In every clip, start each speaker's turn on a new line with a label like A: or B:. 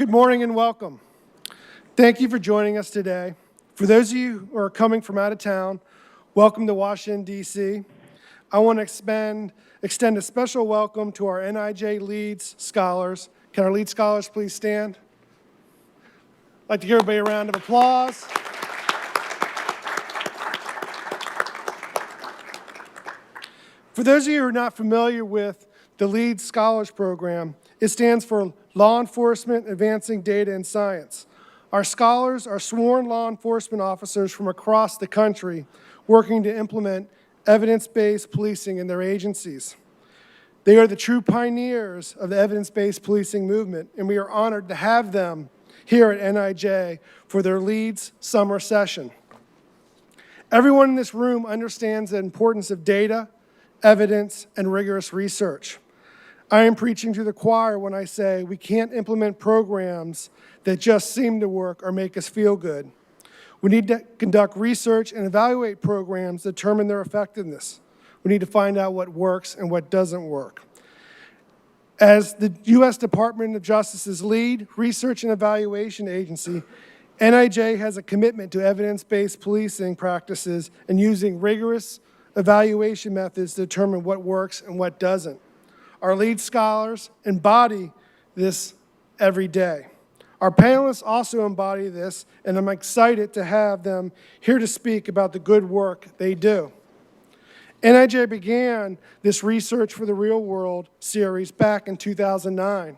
A: Good morning and welcome. Thank you for joining us today. For those of you who are coming from out of town, welcome to Washington, D.C. I want to extend a special welcome to our NIJ Leads Scholars. Can our Lead Scholars please stand? I'd like to give everybody a round of applause. For those of you who are not familiar with the Lead Scholars Program, it stands for Law Enforcement Advancing Data and Science. Our scholars are sworn law enforcement officers from across the country working to implement evidence-based policing in their agencies. They are the true pioneers of the evidence-based policing movement, and we are honored to have them here at NIJ for their Leads Summer Session. Everyone in this room understands the importance of data, evidence, and rigorous research. I am preaching to the choir when I say we can't implement programs that just seem to work or make us feel good. We need to conduct research and evaluate programs that determine their effectiveness. We need to find out what works and what doesn't work. As the U.S. Department of Justice's lead research and evaluation agency, NIJ has a commitment to evidence-based policing practices and using rigorous evaluation methods to determine what works and what doesn't. Our lead scholars embody this every day. Our panelists also embody this, and I'm excited to have them here to speak about the good work they do. NIJ began this Research for the Real World series back in 2009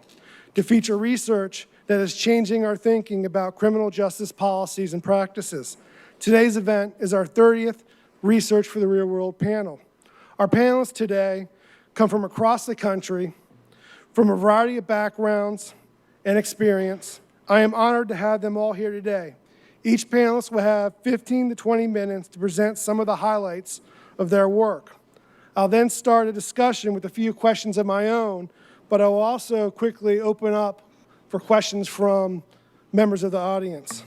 A: to feature research that is changing our thinking about criminal justice policies and practices. Today's event is our 30th Research for the Real World panel. Our panelists today come from across the country, from a variety of backgrounds and experience. I am honored to have them all here today. Each panelist will have 15 to 20 minutes to present some of the highlights of their work. I'll then start a discussion with a few questions of my own, but I will also quickly open up for questions from members of the audience.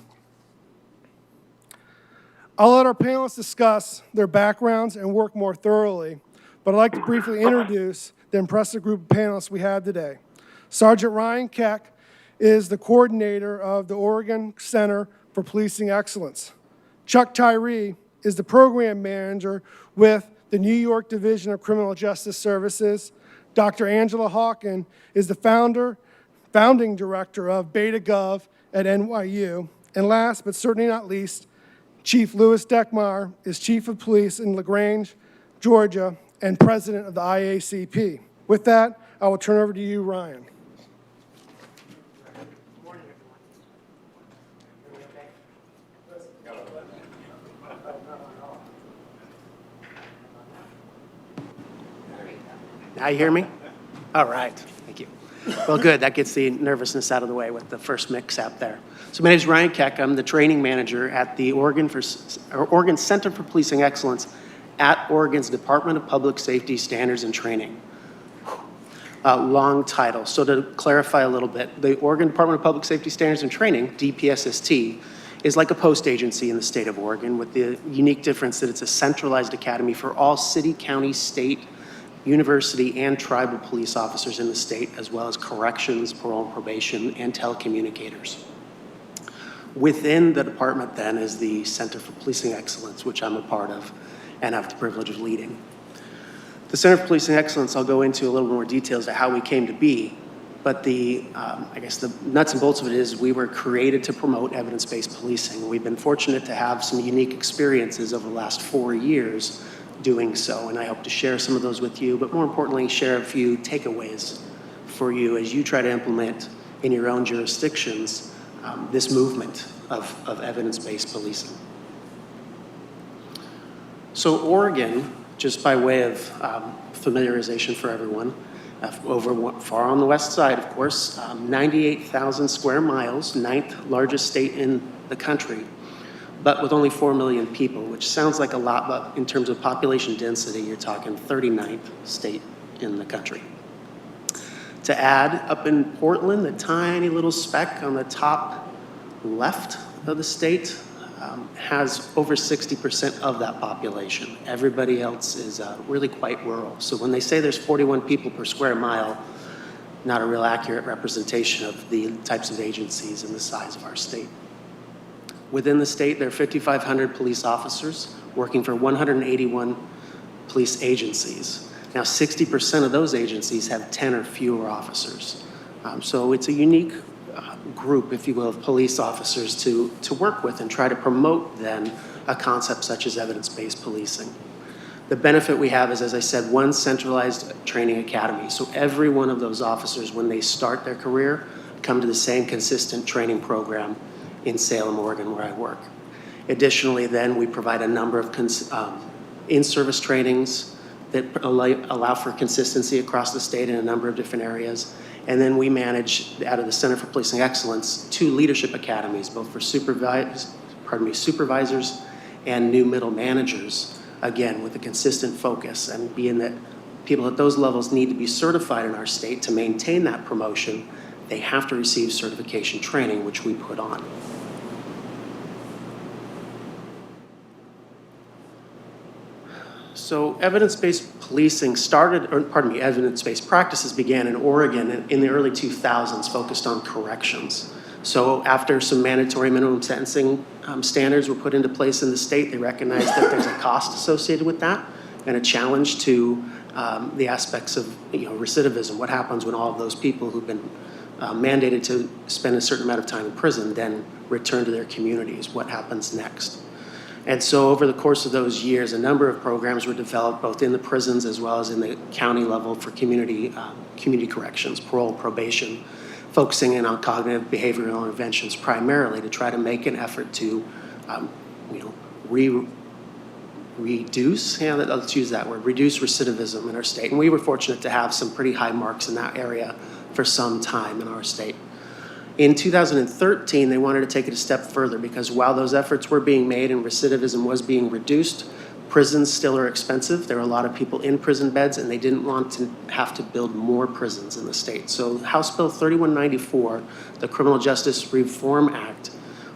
A: I'll let our panelists discuss their backgrounds and work more thoroughly, but I'd like to briefly introduce the impressive group of panelists we have today. Sergeant Ryan Keck is the coordinator of the Oregon Center for Policing Excellence. Chuck Tyree is the program manager with the New York Division of Criminal Justice Services. Dr. Angela Hawken is the founding director of Beta Gov at NYU. And last but certainly not least, Chief Louis Deckmeyer is Chief of Police in LaGrange, Georgia, and President of the IACP. With that, I will turn over to you, Ryan.
B: Good morning, everyone. Now you hear me? All right, thank you. Well, good, that gets the nervousness out of the way with the first mix out there. So my name is Ryan Keck. I'm the training manager at the Oregon Center for Policing Excellence at Oregon's Department of Public Safety Standards and Training. Long title. So to clarify a little bit, the Oregon Department of Public Safety Standards and Training, DPSST, is like a post agency in the state of Oregon with the unique difference that it's a centralized academy for all city, county, state, university, and tribal police officers in the state, as well as corrections, parole and probation, and telecommunicators. Within the department then is the Center for Policing Excellence, which I'm a part of and have the privilege of leading. The Center for Policing Excellence, I'll go into a little more details of how we came to be, but I guess the nuts and bolts of it is we were created to promote evidence-based policing. We've been fortunate to have some unique experiences over the last 4 years doing so, and I hope to share some of those with you, but more importantly, share a few takeaways for you as you try to implement in your own jurisdictions this movement of evidence-based policing. So Oregon, just by way of familiarization for everyone, far on the west side, of course, 98,000 square miles, 9th largest state in the country, but with only 4 million people, which sounds like a lot, but in terms of population density, you're talking 39th state in the country. To add, up in Portland, the tiny little speck on the top left of the state has over 60% of that population. Everybody else is really quite rural. So when they say there's 41 people per square mile, not a real accurate representation of the types of agencies and the size of our state. Within the state, there are 5,500 police officers working for 181 police agencies. Now, 60% of those agencies have 10 or fewer officers. So it's a unique group, if you will, of police officers to work with and try to promote then a concept such as evidence-based policing. The benefit we have is, as I said, one centralized training academy. So every one of those officers, when they start their career, come to the same consistent training program in Salem, Oregon, where I work. Additionally, then, we provide a number of in-service trainings that allow for consistency across the state in a number of different areas. And then we manage, out of the Center for Policing Excellence, 2 leadership academies, both for supervisors and new middle managers, again, with a consistent focus, and being that people at those levels need to be certified in our state to maintain that promotion, they have to receive certification training, which we put on. So evidence-based policing evidence-based practices began in Oregon in the early 2000s, focused on corrections. So after some mandatory minimum sentencing standards were put into place in the state, they recognized that there's a cost associated with that and a challenge to the aspects of recidivism. What happens when all of those people who've been mandated to spend a certain amount of time in prison then return to their communities? What happens next? And so over the course of those years, a number of programs were developed both in the prisons as well as in the county level for community corrections, parole, probation, focusing in on cognitive behavioral interventions primarily to try to make an effort to reduce, let's use that word, reduce recidivism in our state. And we were fortunate to have some pretty high marks in that area for some time in our state. In 2013, they wanted to take it a step further because while those efforts were being made and recidivism was being reduced, prisons still are expensive. There are a lot of people in prison beds, and they didn't want to have to build more prisons in the state. So House Bill 3194, the Criminal Justice Reform Act,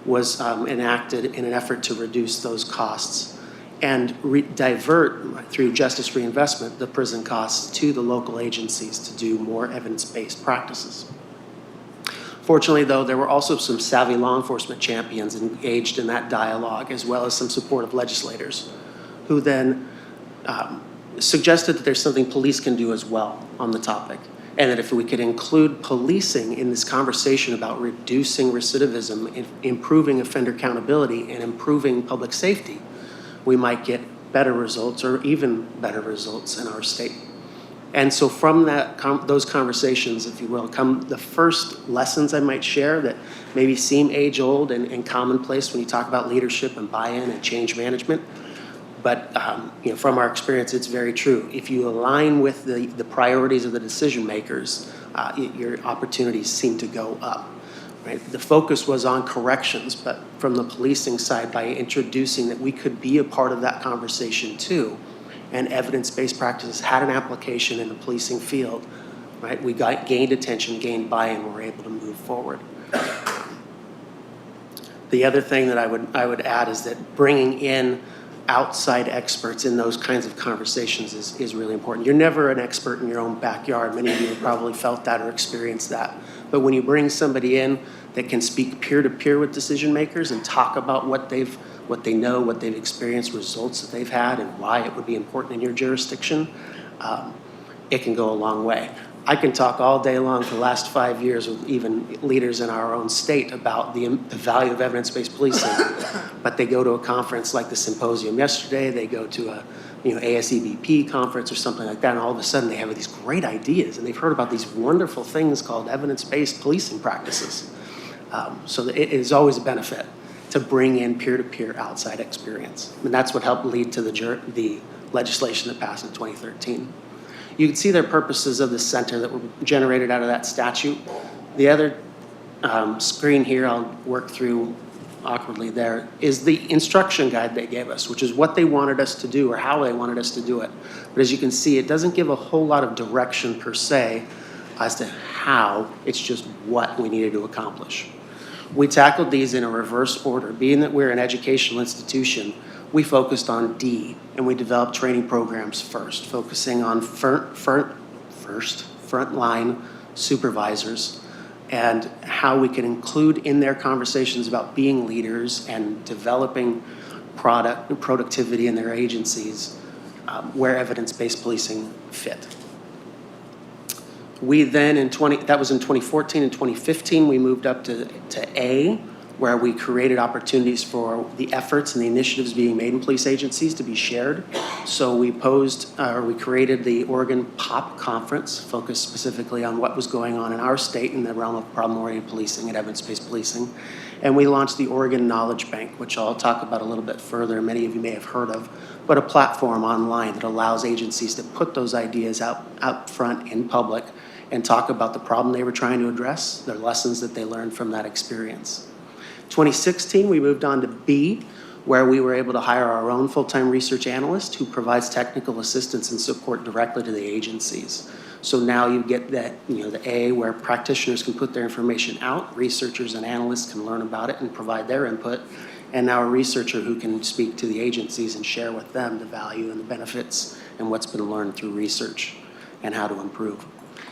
B: was enacted in an effort to reduce those costs and divert, through justice reinvestment, the prison costs to the local agencies to do more evidence-based practices. Fortunately, though, there were also some savvy law enforcement champions engaged in that dialogue, as well as some supportive legislators, who then suggested that there's something police can do as well on the topic, and that if we could include policing in this conversation about reducing recidivism, improving offender accountability, and improving public safety, we might get better results or even better results in our state. And so from those conversations, if you will, come the first lessons I might share that maybe seem age-old and commonplace when you talk about leadership and buy-in and change management. But from our experience, it's very true. If you align with the priorities of the decision makers, your opportunities seem to go up. Right? The focus was on corrections, but from the policing side, by introducing that we could be a part of that conversation too, and evidence-based practices had an application in the policing field, right? We gained attention, gained buy-in, and were able to move forward. The other thing that I would add is that bringing in outside experts in those kinds of conversations is really important. You're never an expert in your own backyard. Many of you have probably felt that or experienced that. But when you bring somebody in that can speak peer-to-peer with decision makers and talk about what they know, what they've experienced, results that they've had, and why it would be important in your jurisdiction, it can go a long way. I can talk all day long for the last 5 years with even leaders in our own state about the value of evidence-based policing, but they go to a conference like the symposium yesterday, they go to a ASEBP conference or something like that, and all of a sudden they have these great ideas, and they've heard about these wonderful things called evidence-based policing practices. So it is always a benefit to bring in peer-to-peer outside experience. And that's what helped lead to the legislation that passed in 2013. You can see their purposes of the center that were generated out of that statute. The other screen here I'll work through awkwardly there is the instruction guide they gave us, which is what they wanted us to do or how they wanted us to do it. But as you can see, it doesn't give a whole lot of direction per se as to how, it's just what we needed to accomplish. We tackled these in a reverse order. Being that we're an educational institution, we focused on D, and we developed training programs first, focusing on frontline supervisors, and how we can include in their conversations about being leaders and developing productivity in their agencies where evidence-based policing fit. We then, that was in 2014 and 2015, we moved up to A, where we created opportunities for the efforts and the initiatives being made in police agencies to be shared. So we created the Oregon POP Conference, focused specifically on what was going on in our state in the realm of problem-oriented policing and evidence-based policing. And we launched the Oregon Knowledge Bank, which I'll talk about a little bit further, many of you may have heard of, but a platform online that allows agencies to put those ideas out front in public and talk about the problem they were trying to address, the lessons that they learned from that experience. 2016, we moved on to B, where we were able to hire our own full-time research analyst who provides technical assistance and support directly to the agencies. So now you get that, the A, where practitioners can put their information out, researchers and analysts can learn about it and provide their input, and now a researcher who can speak to the agencies and share with them the value and the benefits and what's been learned through research and how to improve.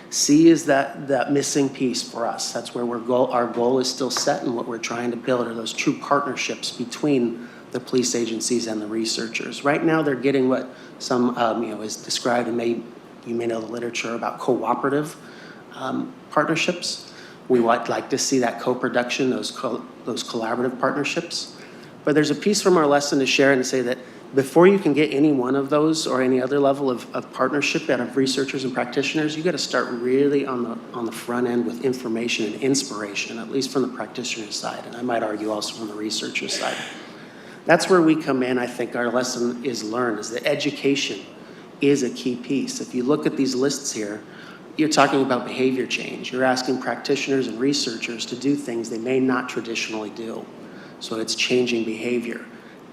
B: C is that missing piece for us. That's where our goal is still set, and what we're trying to build are those true partnerships between the police agencies and the researchers. Right now, they're getting what some is described, and you may know the literature about cooperative partnerships. We would like to see that co-production, those collaborative partnerships. But there's a piece from our lesson to share and to say that before you can get any one of those or any other level of partnership out of researchers and practitioners, you got to start really on the front end with information and inspiration, at least from the practitioner side, and I might argue also from the researcher side. That's where we come in. I think our lesson is learned, is that education is a key piece. If you look at these lists here, you're talking about behavior change. You're asking practitioners and researchers to do things they may not traditionally do. So it's changing behavior.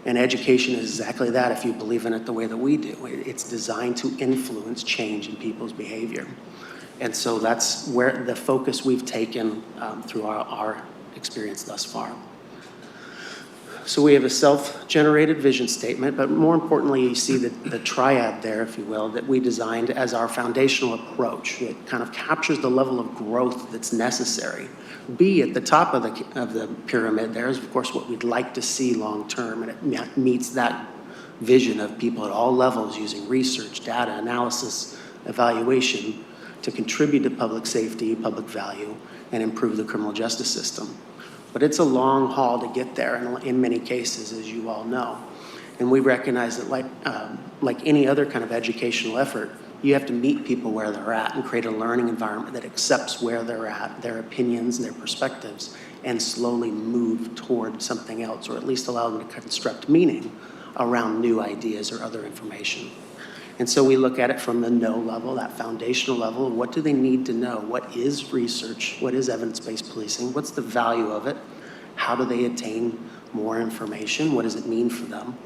B: And education is exactly that if you believe in it the way that we do. It's designed to influence change in people's behavior. And so that's where the focus we've taken through our experience thus far. So we have a self-generated vision statement, but more importantly, you see the triad there, if you will, that we designed as our foundational approach. It kind of captures the level of growth that's necessary. B, at the top of the pyramid there is, of course, what we'd like to see long-term, and it meets that vision of people at all levels using research, data, analysis, evaluation to contribute to public safety, public value, and improve the criminal justice system. But it's a long haul to get there in many cases, as you all know. And we recognize that like any other kind of educational effort, you have to meet people where they're at and create a learning environment that accepts where they're at, their opinions, their perspectives, and slowly move toward something else, or at least allow them to construct meaning around new ideas or other information. And so we look at it from the know level, that foundational level. What do they need to know? What is research? What is evidence-based policing? What's the value of it? How do they attain more information? What does it mean for them?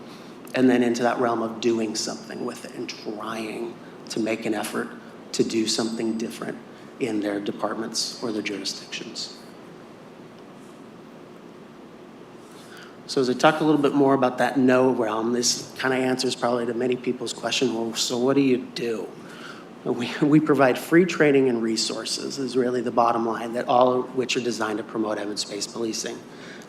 B: And then into that realm of doing something with it and trying to make an effort to do something different in their departments or their jurisdictions. So as I talk a little bit more about that know realm, this kind of answers probably to many people's question, well, so what do you do? We provide free training and resources is really the bottom line, that all of which are designed to promote evidence-based policing.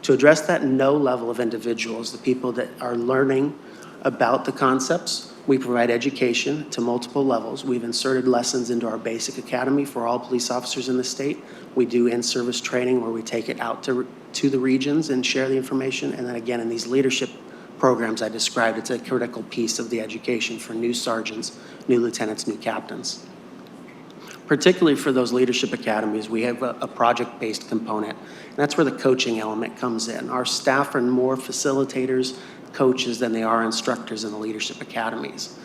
B: To address that know level of individuals, the people that are learning about the concepts, we provide education to multiple levels. We've inserted lessons into our basic academy for all police officers in the state. We do in-service training where we take it out to the regions and share the information. And then again, in these leadership programs I described, it's a critical piece of the education for new sergeants, new lieutenants, new captains. Particularly for those leadership academies, we have a project-based component. And that's where the coaching element comes in. Our staff are more facilitators, coaches than they are instructors in the leadership academies.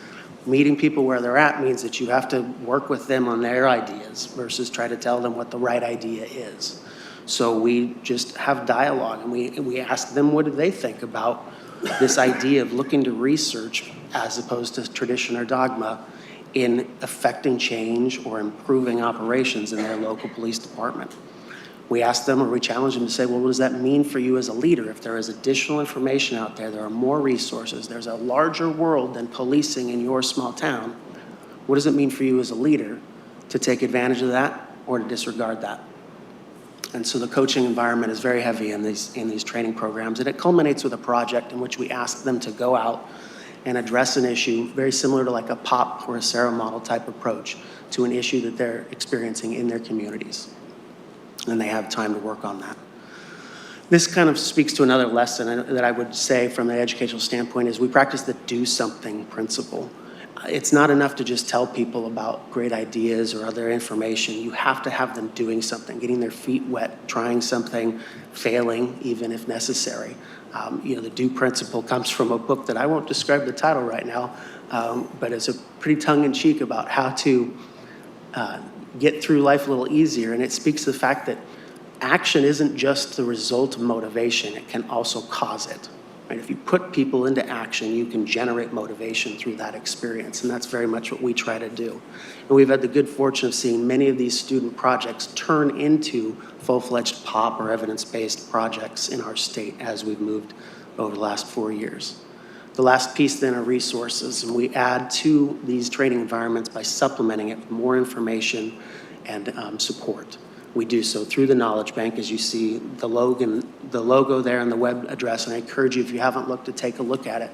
B: Meeting people where they're at means that you have to work with them on their ideas versus try to tell them what the right idea is. So we just have dialogue, and we ask them what do they think about this idea of looking to research as opposed to tradition or dogma in affecting change or improving operations in their local police department. We ask them or we challenge them to say, well, what does that mean for you as a leader? If there is additional information out there, there are more resources, there's a larger world than policing in your small town, what does it mean for you as a leader to take advantage of that or to disregard that. And so the coaching environment is very heavy in these training programs, and it culminates with a project in which we ask them to go out and address an issue very similar to like a POP or a SARA model type approach to an issue that they're experiencing in their communities. And they have time to work on that. This kind of speaks to another lesson that I would say from an educational standpoint is we practice the do something principle. It's not enough to just tell people about great ideas or other information. You have to have them doing something, getting their feet wet, trying something, failing even if necessary. The do principle comes from a book that I won't describe the title right now, but it's a pretty tongue-in-cheek about how to get through life a little easier. And it speaks to the fact that action isn't just the result of motivation, it can also cause it. Right? If you put people into action, you can generate motivation through that experience, and that's very much what we try to do. And we've had the good fortune of seeing many of these student projects turn into full-fledged POP or evidence-based projects in our state as we've moved over the last 4 years. The last piece then are resources, and we add to these training environments by supplementing it with more information and support. We do so through the Knowledge Bank, as you see the logo there and the web address, and I encourage you, if you haven't looked, to take a look at it.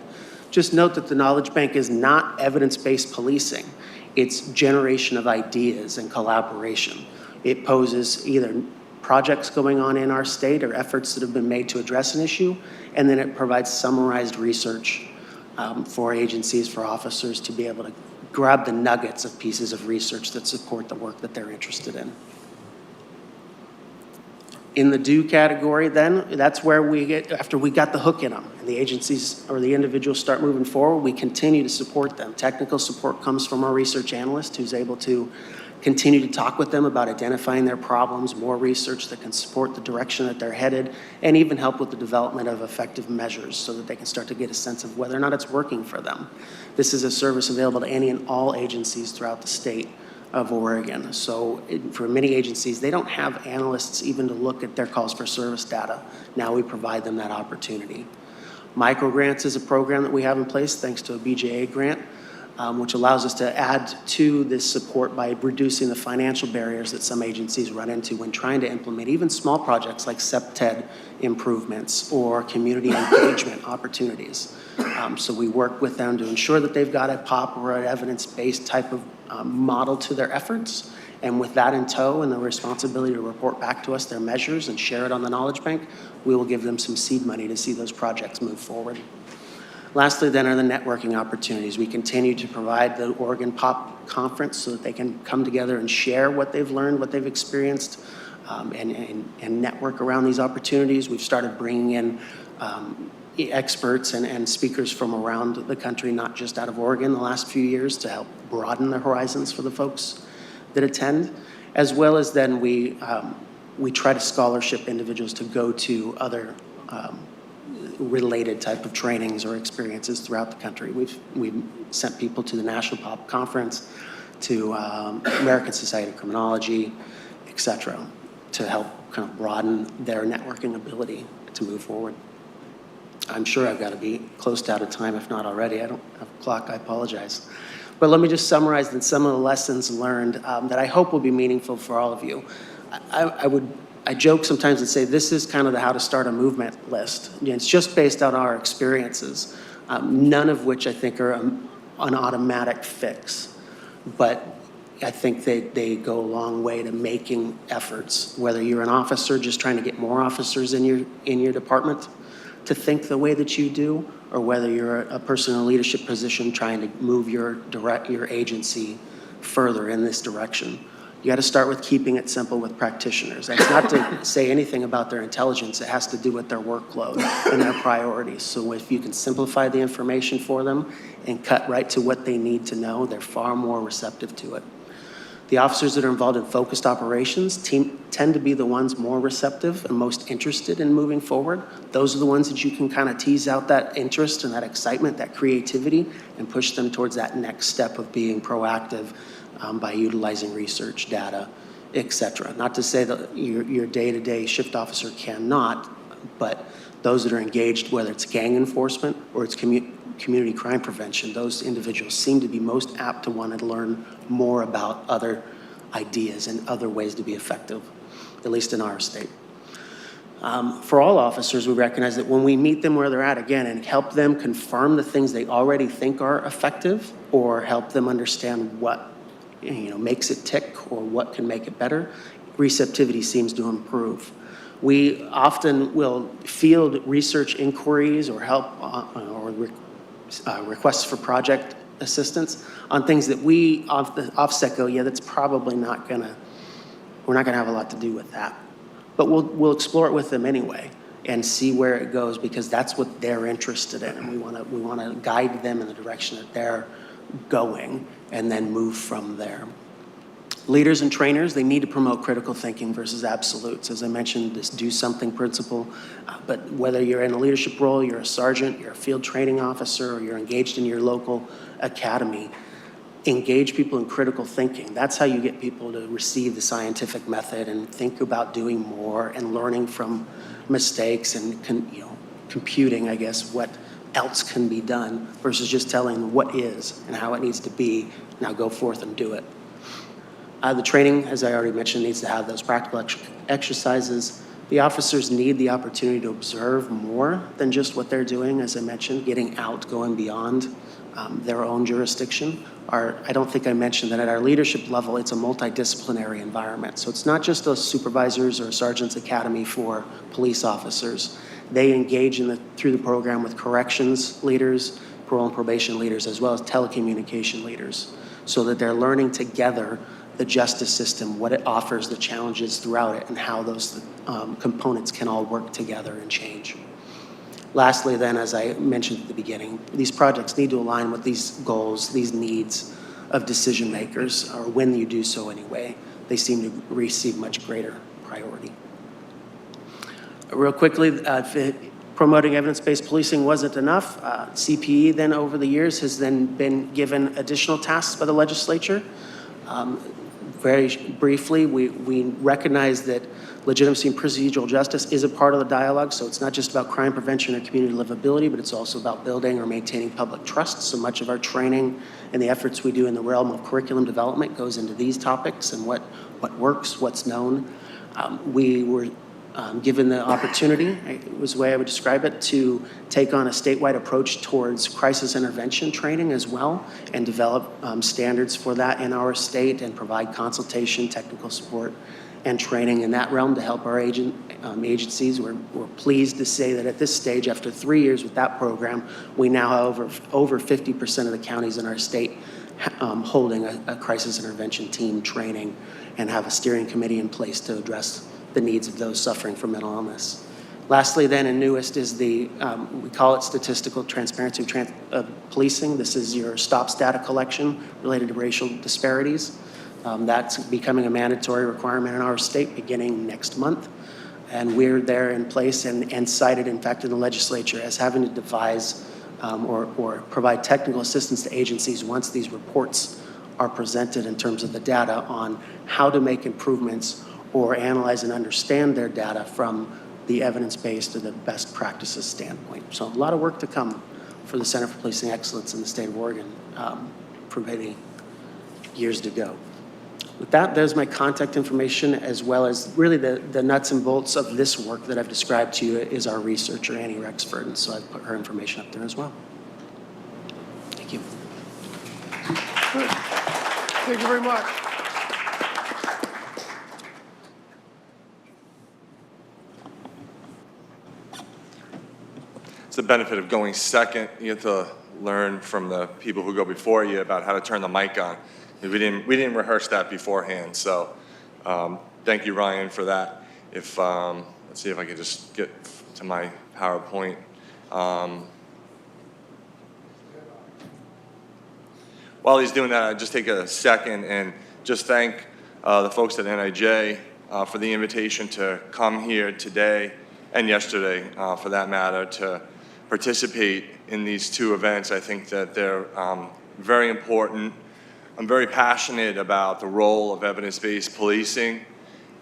B: Just note that the Knowledge Bank is not evidence-based policing. It's generation of ideas and collaboration. It poses either projects going on in our state or efforts that have been made to address an issue, and then it provides summarized research for agencies, for officers to be able to grab the nuggets of pieces of research that support the work that they're interested in. In the do category then, that's where we get, after we got the hook in them and the agencies or the individuals start moving forward, we continue to support them. Technical support comes from our research analyst who's able to continue to talk with them about identifying their problems, more research that can support the direction that they're headed, and even help with the development of effective measures so that they can start to get a sense of whether or not it's working for them. This is a service available to any and all agencies throughout the state of Oregon. So for many agencies, they don't have analysts even to look at their calls for service data. Now we provide them that opportunity. Microgrants is a program that we have in place thanks to a BJA grant, which allows us to add to this support by reducing the financial barriers that some agencies run into when trying to implement even small projects like CEPTED improvements or community engagement opportunities. So we work with them to ensure that they've got a POP or an evidence-based type of model to their efforts, and with that in tow and the responsibility to report back to us their measures and share it on the Knowledge Bank, we will give them some seed money to see those projects move forward. Lastly then are the networking opportunities. We continue to provide the Oregon POP Conference so that they can come together and share what they've learned, what they've experienced, and network around these opportunities. We've started bringing in experts and speakers from around the country, not just out of Oregon, the last few years to help broaden the horizons for the folks that attend, as well as then we try to scholarship individuals to go to other related type of trainings or experiences throughout the country. We've sent people to the National POP Conference, to American Society of Criminology, et cetera, to help kind of broaden their networking ability to move forward. I'm sure I've got to be close to out of time, if not already. I don't have a clock, I apologize. But let me just summarize then some of the lessons learned that I hope will be meaningful for all of you. I joke sometimes and say this is kind of the how to start a movement list. It's just based on our experiences, none of which I think are an automatic fix. But I think they go a long way to making efforts, whether you're an officer just trying to get more officers in your department to think the way that you do, or whether you're a person in a leadership position trying to move your agency further in this direction. You got to start with keeping it simple with practitioners. That's not to say anything about their intelligence. It has to do with their workload and their priorities. So if you can simplify the information for them and cut right to what they need to know, they're far more receptive to it. The officers that are involved in focused operations tend to be the ones more receptive and most interested in moving forward. Those are the ones that you can kind of tease out that interest and that excitement, that creativity, and push them towards that next step of being proactive by utilizing research, data, et cetera. Not to say that your day-to-day shift officer cannot, but those that are engaged, whether it's gang enforcement or it's community crime prevention, those individuals seem to be most apt to want to learn more about other ideas and other ways to be effective, at least in our state. For all officers, we recognize that when we meet them where they're at again and help them confirm the things they already think are effective, or help them understand what makes it tick or what can make it better, receptivity seems to improve. We often will field research inquiries or help requests for project assistance on things that we off the offset go, yeah, that's probably not gonna, we're not gonna have a lot to do with that. But we'll explore it with them anyway and see where it goes, because that's what they're interested in, and we wanna guide them in the direction that they're going and then move from there. Leaders and trainers, they need to promote critical thinking versus absolutes. As I mentioned, this do something principle, but whether you're in a leadership role, you're a sergeant, you're a field training officer, or you're engaged in your local academy, engage people in critical thinking. That's how you get people to receive the scientific method and think about doing more and learning from mistakes and computing, I guess, what else can be done versus just telling them what is and how it needs to be. Now go forth and do it. The training, as I already mentioned, needs to have those practical exercises. The officers need the opportunity to observe more than just what they're doing, as I mentioned, getting out, going beyond their own jurisdiction. I don't think I mentioned that at our leadership level, it's a multidisciplinary environment. So it's not just a supervisors or a sergeant's academy for police officers. They engage through the program with corrections leaders, parole and probation leaders, as well as telecommunication leaders, so that they're learning together the justice system, what it offers, the challenges throughout it, and how those components can all work together and change. Lastly, then, as I mentioned at the beginning, these projects need to align with these goals, these needs of decision makers, or when you do so anyway, they seem to receive much greater priority. Real quickly, promoting evidence-based policing wasn't enough. CPE then over the years has then been given additional tasks by the legislature. Very briefly, we recognize that legitimacy and procedural justice is a part of the dialogue, so it's not just about crime prevention or community livability, but it's also about building or maintaining public trust. So much of our training and the efforts we do in the realm of curriculum development goes into these topics and what works, what's known. We were given the opportunity, it was the way I would describe it, to take on a statewide approach towards crisis intervention training as well, and develop standards for that in our state and provide consultation, technical support, and training in that realm to help our agencies. We're pleased to say that at this stage, after 3 years with that program, we now have over 50% of the counties in our state holding a crisis intervention team training and have a steering committee in place to address the needs of those suffering from mental illness. Lastly, then, and newest is we call it statistical transparency of policing. This is your STOPS data collection related to racial disparities. That's becoming a mandatory requirement in our state beginning next month. And we're there in place and cited, in fact, in the legislature as having to devise or provide technical assistance to agencies once these reports are presented in terms of the data on how to make improvements or analyze and understand their data from the evidence-based to the best practices standpoint. So a lot of work to come for the Center for Policing Excellence in the state of Oregon for many years to go. With that, there's my contact information, as well as really the nuts and bolts of this work that I've described to you is our researcher, Annie Rexford, and so I've put her information up there as well. Thank you.
A: Thank you very much.
C: It's the benefit of going second. You get to learn from the people who go before you about how to turn the mic on. We didn't rehearse that beforehand, so thank you, Ryan, for that. If let's see if I can just get to my PowerPoint. While he's doing that, I'd just take a second and just thank the folks at NIJ for the invitation to come here today and yesterday, for that matter, to participate in these two events. I think that they're very important. I'm very passionate about the role of evidence-based policing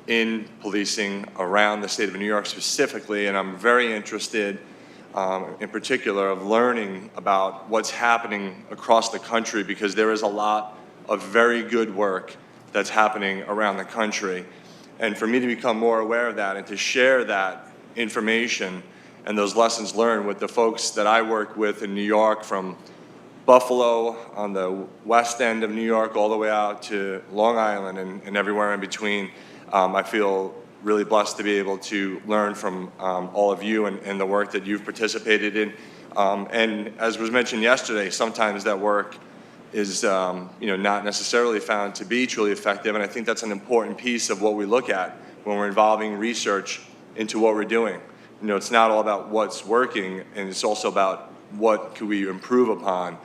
C: in policing around the state of New York specifically, and I'm very interested in particular of learning about what's happening across the country, because there is a lot of very good work that's happening around the country. And for me to become more aware of that and to share that information and those lessons learned with the folks that I work with in New York, from Buffalo on the west end of New York all the way out to Long Island and everywhere in between, I feel really blessed to be able to learn from all of you and the work that you've participated in. And as was mentioned yesterday, sometimes that work is not necessarily found to be truly effective, and I think that's an important piece of what we look at when we're involving research into what we're doing. It's not all about what's working, and it's also about what could we improve upon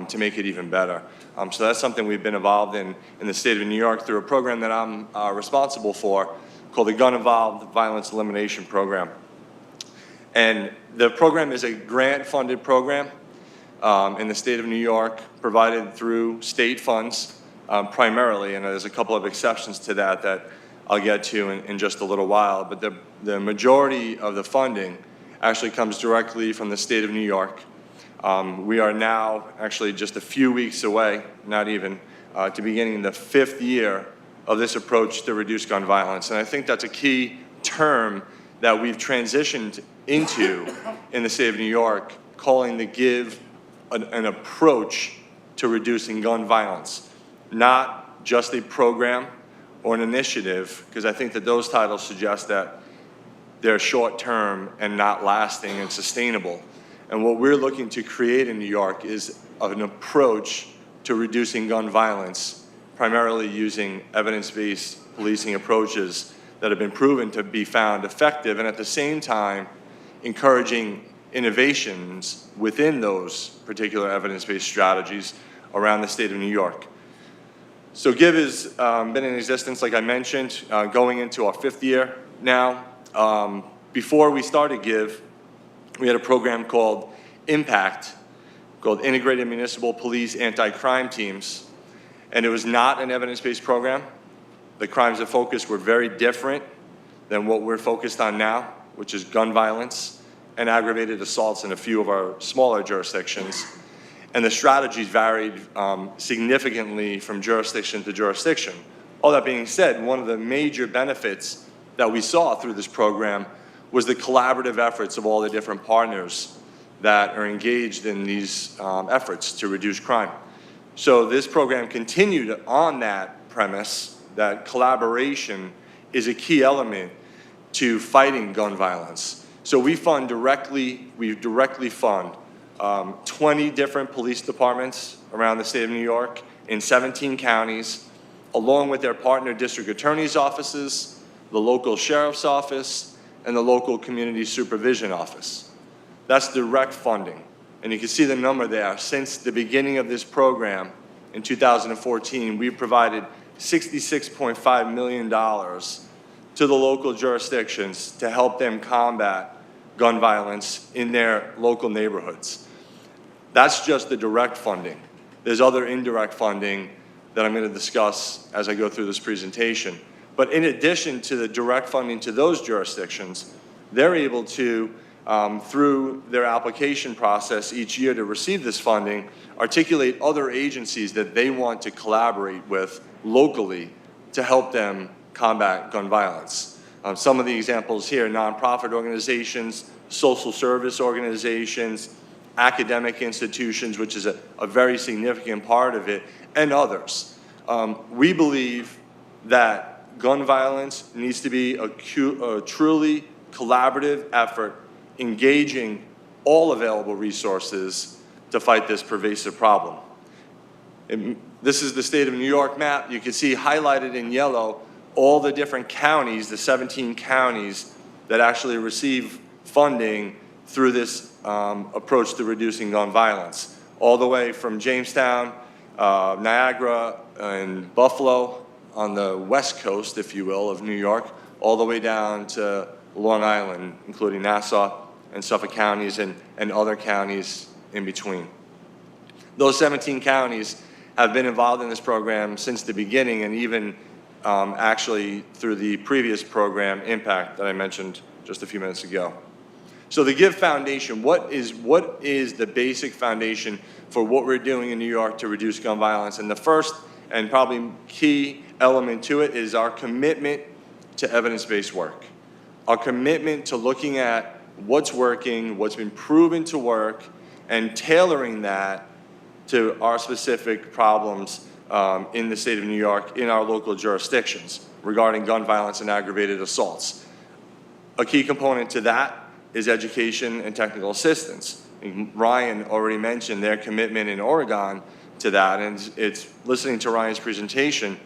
C: to make it even better. So that's something we've been involved in the state of New York through a program that I'm responsible for called the Gun-Involved Violence Elimination Program. And the program is a grant-funded program in the state of New York, provided through state funds primarily, and there's a couple of exceptions to that I'll get to in just a little while, but the majority of the funding actually comes directly from the state of New York. We are now actually just a few weeks away, not even, to beginning the 5th year of this approach to reduce gun violence, and I think that's a key term that we've transitioned into in the state of New York, calling the GIVE an approach to reducing gun violence, not just a program or an initiative, because I think that those titles suggest that they're short-term and not lasting and sustainable. And what we're looking to create in New York is an approach to reducing gun violence, primarily using evidence-based policing approaches that have been proven to be found effective, and at the same time encouraging innovations within those particular evidence-based strategies around the state of New York. So GIVE has been in existence, like I mentioned, going into our 5th year now. Before we started GIVE, we had a program called IMPACT, called Integrated Municipal Police Anti-Crime Teams, and it was not an evidence-based program. The crimes of focus were very different than what we're focused on now, which is gun violence and aggravated assaults in a few of our smaller jurisdictions. And the strategies varied significantly from jurisdiction to jurisdiction. All that being said, one of the major benefits that we saw through this program was the collaborative efforts of all the different partners that are engaged in these efforts to reduce crime. So this program continued on that premise, that collaboration is a key element to fighting gun violence. So we directly fund 20 different police departments around the state of New York in 17 counties, along with their partner district attorney's offices, the local sheriff's office, and the local community supervision office. That's direct funding. And you can see the number there. Since the beginning of this program in 2014, we've provided $66.5 million to the local jurisdictions to help them combat gun violence in their local neighborhoods. That's just the direct funding. There's other indirect funding that I'm going to discuss as I go through this presentation. But in addition to the direct funding to those jurisdictions, they're able to, through their application process each year to receive this funding, articulate other agencies that they want to collaborate with locally to help them combat gun violence. Some of the examples here: nonprofit organizations, social service organizations, academic institutions, which is a very significant part of it, and others. We believe that gun violence needs to be a truly collaborative effort, engaging all available resources to fight this pervasive problem. This is the state of New York map. You can see highlighted in yellow all the different counties, the 17 counties that actually receive funding through this approach to reducing gun violence, all the way from Jamestown, Niagara, and Buffalo on the west coast, if you will, of New York, all the way down to Long Island, including Nassau and Suffolk counties and other counties in between. Those 17 counties have been involved in this program since the beginning, and even actually through the previous program, IMPACT, that I mentioned just a few minutes ago. So the GIVE Foundation, what is the basic foundation for what we're doing in New York to reduce gun violence? And the first and probably key element to it is our commitment to evidence-based work. Our commitment to looking at what's working, what's been proven to work, and tailoring that to our specific problems in the state of New York, in our local jurisdictions, regarding gun violence and aggravated assaults. A key component to that is education and technical assistance. Ryan already mentioned their commitment in Oregon to that, and it's listening to Ryan's presentation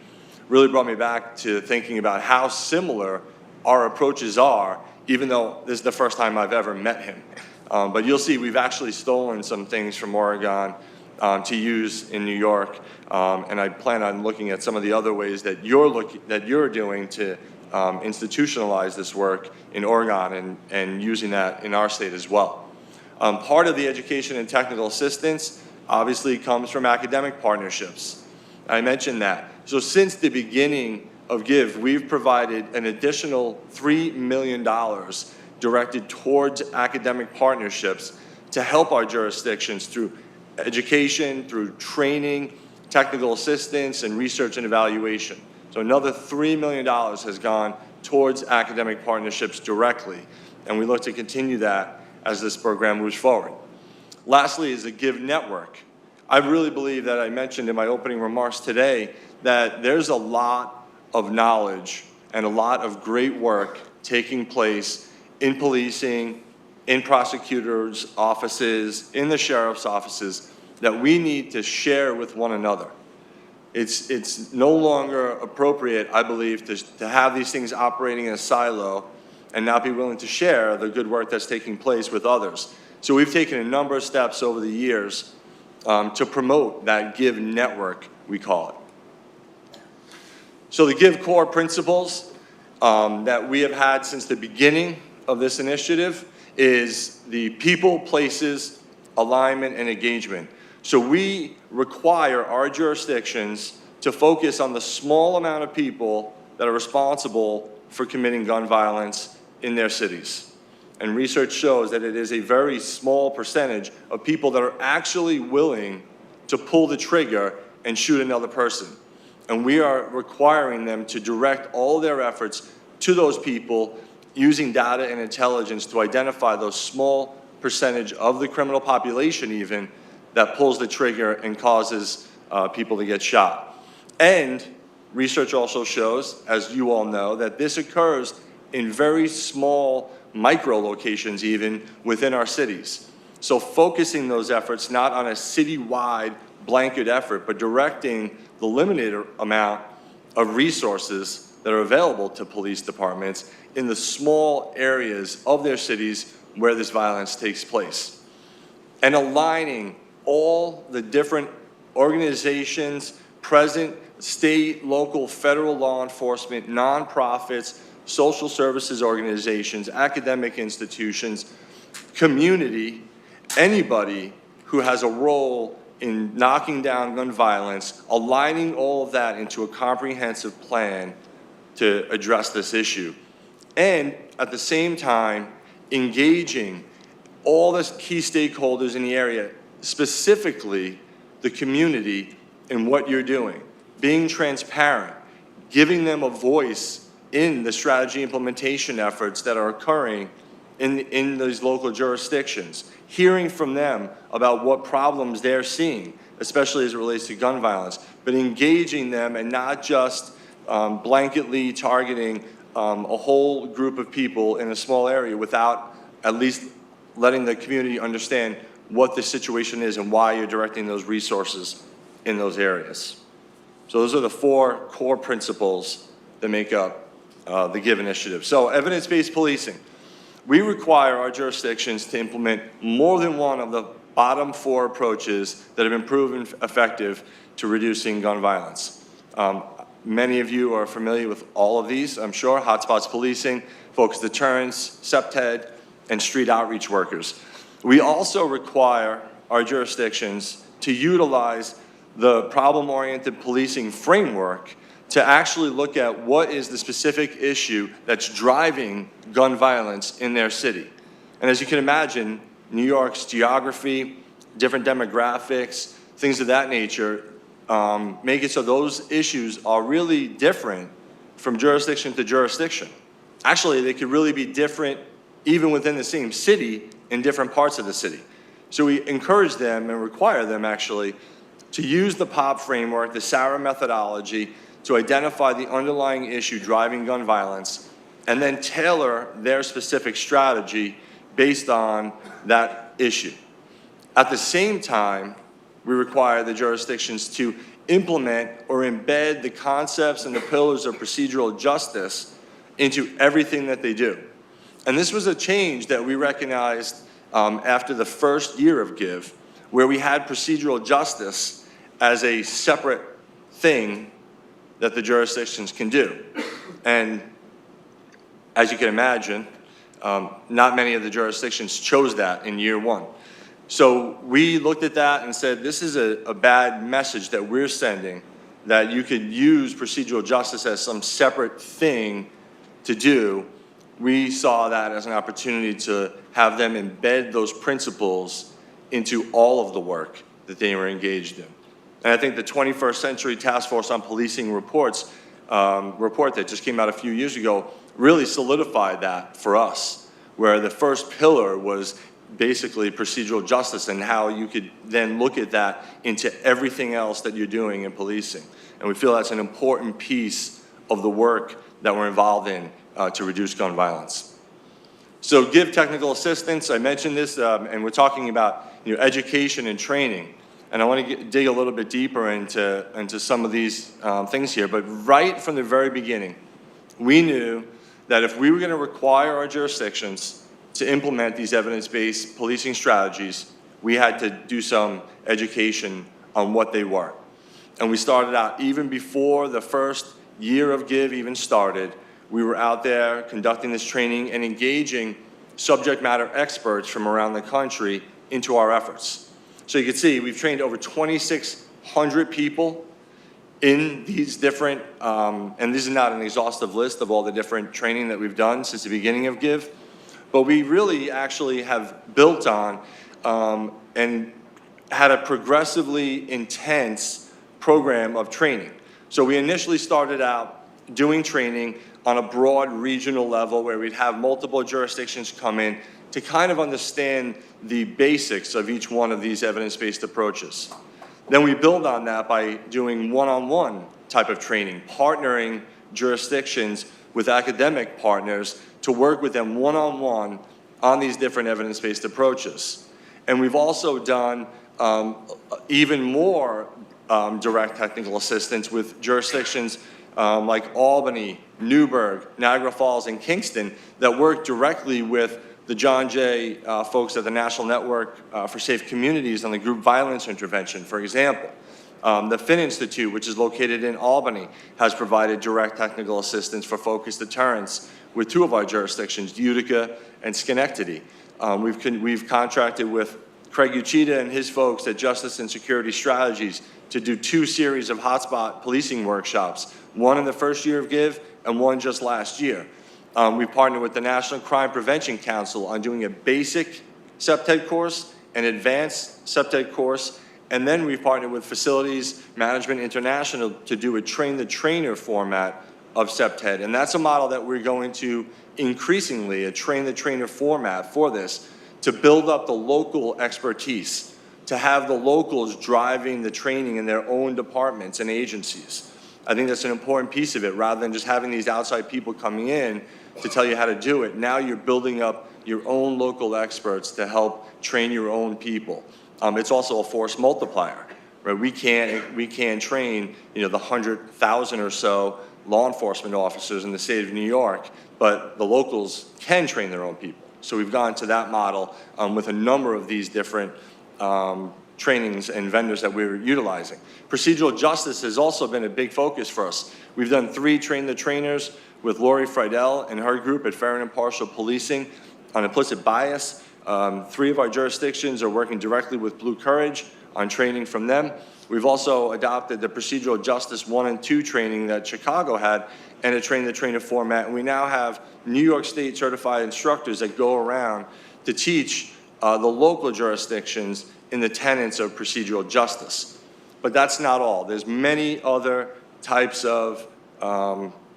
C: really brought me back to thinking about how similar our approaches are, even though this is the first time I've ever met him. But you'll see we've actually stolen some things from Oregon to use in New York, and I plan on looking at some of the other ways that you're doing to institutionalize this work in Oregon and using that in our state as well. Part of the education and technical assistance obviously comes from academic partnerships. I mentioned that. So since the beginning of GIVE, we've provided an additional $3 million directed towards academic partnerships to help our jurisdictions through education, through training, technical assistance, and research and evaluation. So another $3 million has gone towards academic partnerships directly, and we look to continue that as this program moves forward. Lastly is the GIVE network. I really believe that I mentioned in my opening remarks today that there's a lot of knowledge and a lot of great work taking place in policing, in prosecutors' offices, in the sheriff's offices, that we need to share with one another. It's no longer appropriate, I believe, to have these things operating in a silo and not be willing to share the good work that's taking place with others. So we've taken a number of steps over the years to promote that GIVE network, we call it. So the GIVE core principles that we have had since the beginning of this initiative is the people, places, alignment, and engagement. So we require our jurisdictions to focus on the small amount of people that are responsible for committing gun violence in their cities. And research shows that it is a very small percentage of people that are actually willing to pull the trigger and shoot another person. And we are requiring them to direct all their efforts to those people using data and intelligence to identify those small percentage of the criminal population even that pulls the trigger and causes people to get shot. And research also shows, as you all know, that this occurs in very small micro locations even within our cities. So focusing those efforts not on a citywide blanket effort, but directing the limited amount of resources that are available to police departments in the small areas of their cities where this violence takes place. And aligning all the different organizations present, state, local, federal law enforcement, nonprofits, social services organizations, academic institutions, community, anybody who has a role in knocking down gun violence, aligning all of that into a comprehensive plan to address this issue. And at the same time, engaging all the key stakeholders in the area, specifically the community, in what you're doing, being transparent, giving them a voice in the strategy implementation efforts that are occurring in those local jurisdictions, hearing from them about what problems they're seeing, especially as it relates to gun violence, but engaging them and not just blanketly targeting a whole group of people in a small area without at least letting the community understand what the situation is and why you're directing those resources in those areas. So those are the 4 core principles that make up the GIVE initiative. So evidence-based policing. We require our jurisdictions to implement more than one of the bottom 4 approaches that have been proven effective to reducing gun violence. Many of you are familiar with all of these, I'm sure: hotspots policing, focused deterrence, CPTED, and street outreach workers. We also require our jurisdictions to utilize the problem-oriented policing framework to actually look at what is the specific issue that's driving gun violence in their city. And as you can imagine, New York's geography, different demographics, things of that nature, make it so those issues are really different from jurisdiction to jurisdiction. Actually, they could really be different even within the same city in different parts of the city. So we encourage them and require them actually to use the POP framework, the SARA methodology, to identify the underlying issue driving gun violence, and then tailor their specific strategy based on that issue. At the same time, we require the jurisdictions to implement or embed the concepts and the pillars of procedural justice into everything that they do. And this was a change that we recognized after the first year of GIVE, where we had procedural justice as a separate thing that the jurisdictions can do. And as you can imagine, not many of the jurisdictions chose that in year one. So we looked at that and said, this is a bad message that we're sending, that you could use procedural justice as some separate thing to do. We saw that as an opportunity to have them embed those principles into all of the work that they were engaged in. And I think the 21st Century Task Force on Policing report that just came out a few years ago really solidified that for us, where the first pillar was basically procedural justice and how you could then look at that into everything else that you're doing in policing. And we feel that's an important piece of the work that we're involved in to reduce gun violence. So GIVE technical assistance, I mentioned this, and we're talking about education and training. And I want to dig a little bit deeper into some of these things here. But right from the very beginning, we knew that if we were going to require our jurisdictions to implement these evidence-based policing strategies, we had to do some education on what they were. And we started out even before the first year of GIVE even started. We were out there conducting this training and engaging subject matter experts from around the country into our efforts. So you can see we've trained over 2,600 people in these different, and this is not an exhaustive list of all the different training that we've done since the beginning of GIVE, but we really actually have built on and had a progressively intense program of training. So we initially started out doing training on a broad regional level where we'd have multiple jurisdictions come in to kind of understand the basics of each one of these evidence-based approaches. Then we build on that by doing one-on-one type of training, partnering jurisdictions with academic partners to work with them one-on-one on these different evidence-based approaches. And we've also done even more direct technical assistance with jurisdictions like Albany, Newburgh, Niagara Falls, and Kingston that work directly with the John Jay folks at the National Network for Safe Communities on the group violence intervention, for example. The Finn Institute, which is located in Albany, has provided direct technical assistance for focused deterrence with two of our jurisdictions, Utica and Schenectady. We've contracted with Craig Uchida and his folks at Justice and Security Strategies to do 2 series of hotspot policing workshops, one in the first year of GIVE and one just last year. We've partnered with the National Crime Prevention Council on doing a basic CPTED course, an advanced CPTED course, and then we've partnered with Facilities Management International to do a train-the-trainer format of CPTED. And that's a model that we're going to increasingly, a train-the-trainer format for this, to build up the local expertise, to have the locals driving the training in their own departments and agencies. I think that's an important piece of it, rather than just having these outside people coming in to tell you how to do it. Now you're building up your own local experts to help train your own people. It's also a force multiplier, right? We can't train, the 100,000 or so law enforcement officers in the state of New York, but the locals can train their own people. So we've gone to that model with a number of these different trainings and vendors that we're utilizing. Procedural justice has also been a big focus for us. We've done 3 train the trainers with Lori Friedel and her group at Fair and Impartial Policing on implicit bias. 3 of our jurisdictions are working directly with Blue Courage on training from them. We've also adopted the procedural justice 1 and 2 training that Chicago had and a train-the-trainer format. And we now have New York State certified instructors that go around to teach the local jurisdictions in the tenets of procedural justice. But that's not all. There's many other types of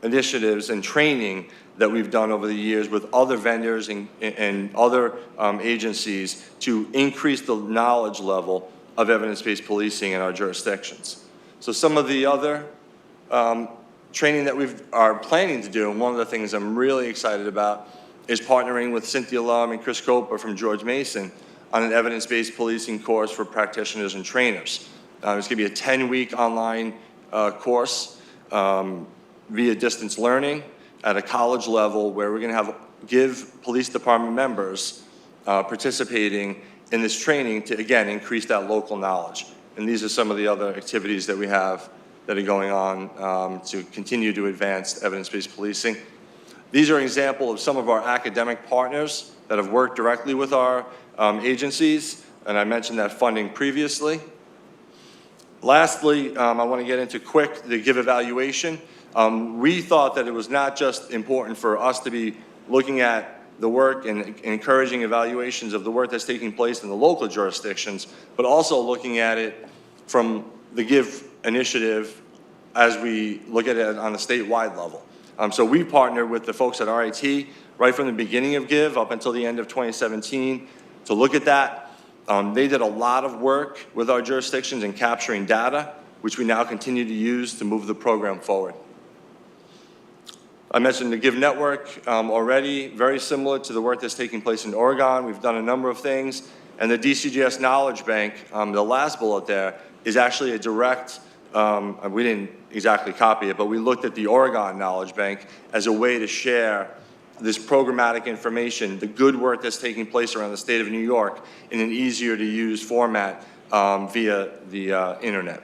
C: initiatives and training that we've done over the years with other vendors and other agencies to increase the knowledge level of evidence-based policing in our jurisdictions. So some of the other training that we are planning to do, and one of the things I'm really excited about, is partnering with Cynthia Lum and Chris Copa from George Mason on an evidence-based policing course for practitioners and trainers. It's going to be a 10-week online course via distance learning at a college level, where we're going to give police department members participating in this training to, again, increase that local knowledge. And these are some of the other activities that we have that are going on to continue to advance evidence-based policing. These are an example of some of our academic partners that have worked directly with our agencies, and I mentioned that funding previously. Lastly, I want to get into quick the GIVE evaluation. We thought that it was not just important for us to be looking at the work and encouraging evaluations of the work that's taking place in the local jurisdictions, but also looking at it from the GIVE initiative as we look at it on a statewide level. So we partnered with the folks at RIT right from the beginning of GIVE up until the end of 2017 to look at that. They did a lot of work with our jurisdictions in capturing data, which we now continue to use to move the program forward. I mentioned the GIVE network already, very similar to the work that's taking place in Oregon. We've done a number of things. And the DCJS Knowledge Bank, the last bullet there, is actually a direct, we didn't exactly copy it, but we looked at the Oregon Knowledge Bank as a way to share this programmatic information, the good work that's taking place around the state of New York, in an easier to use format via the internet.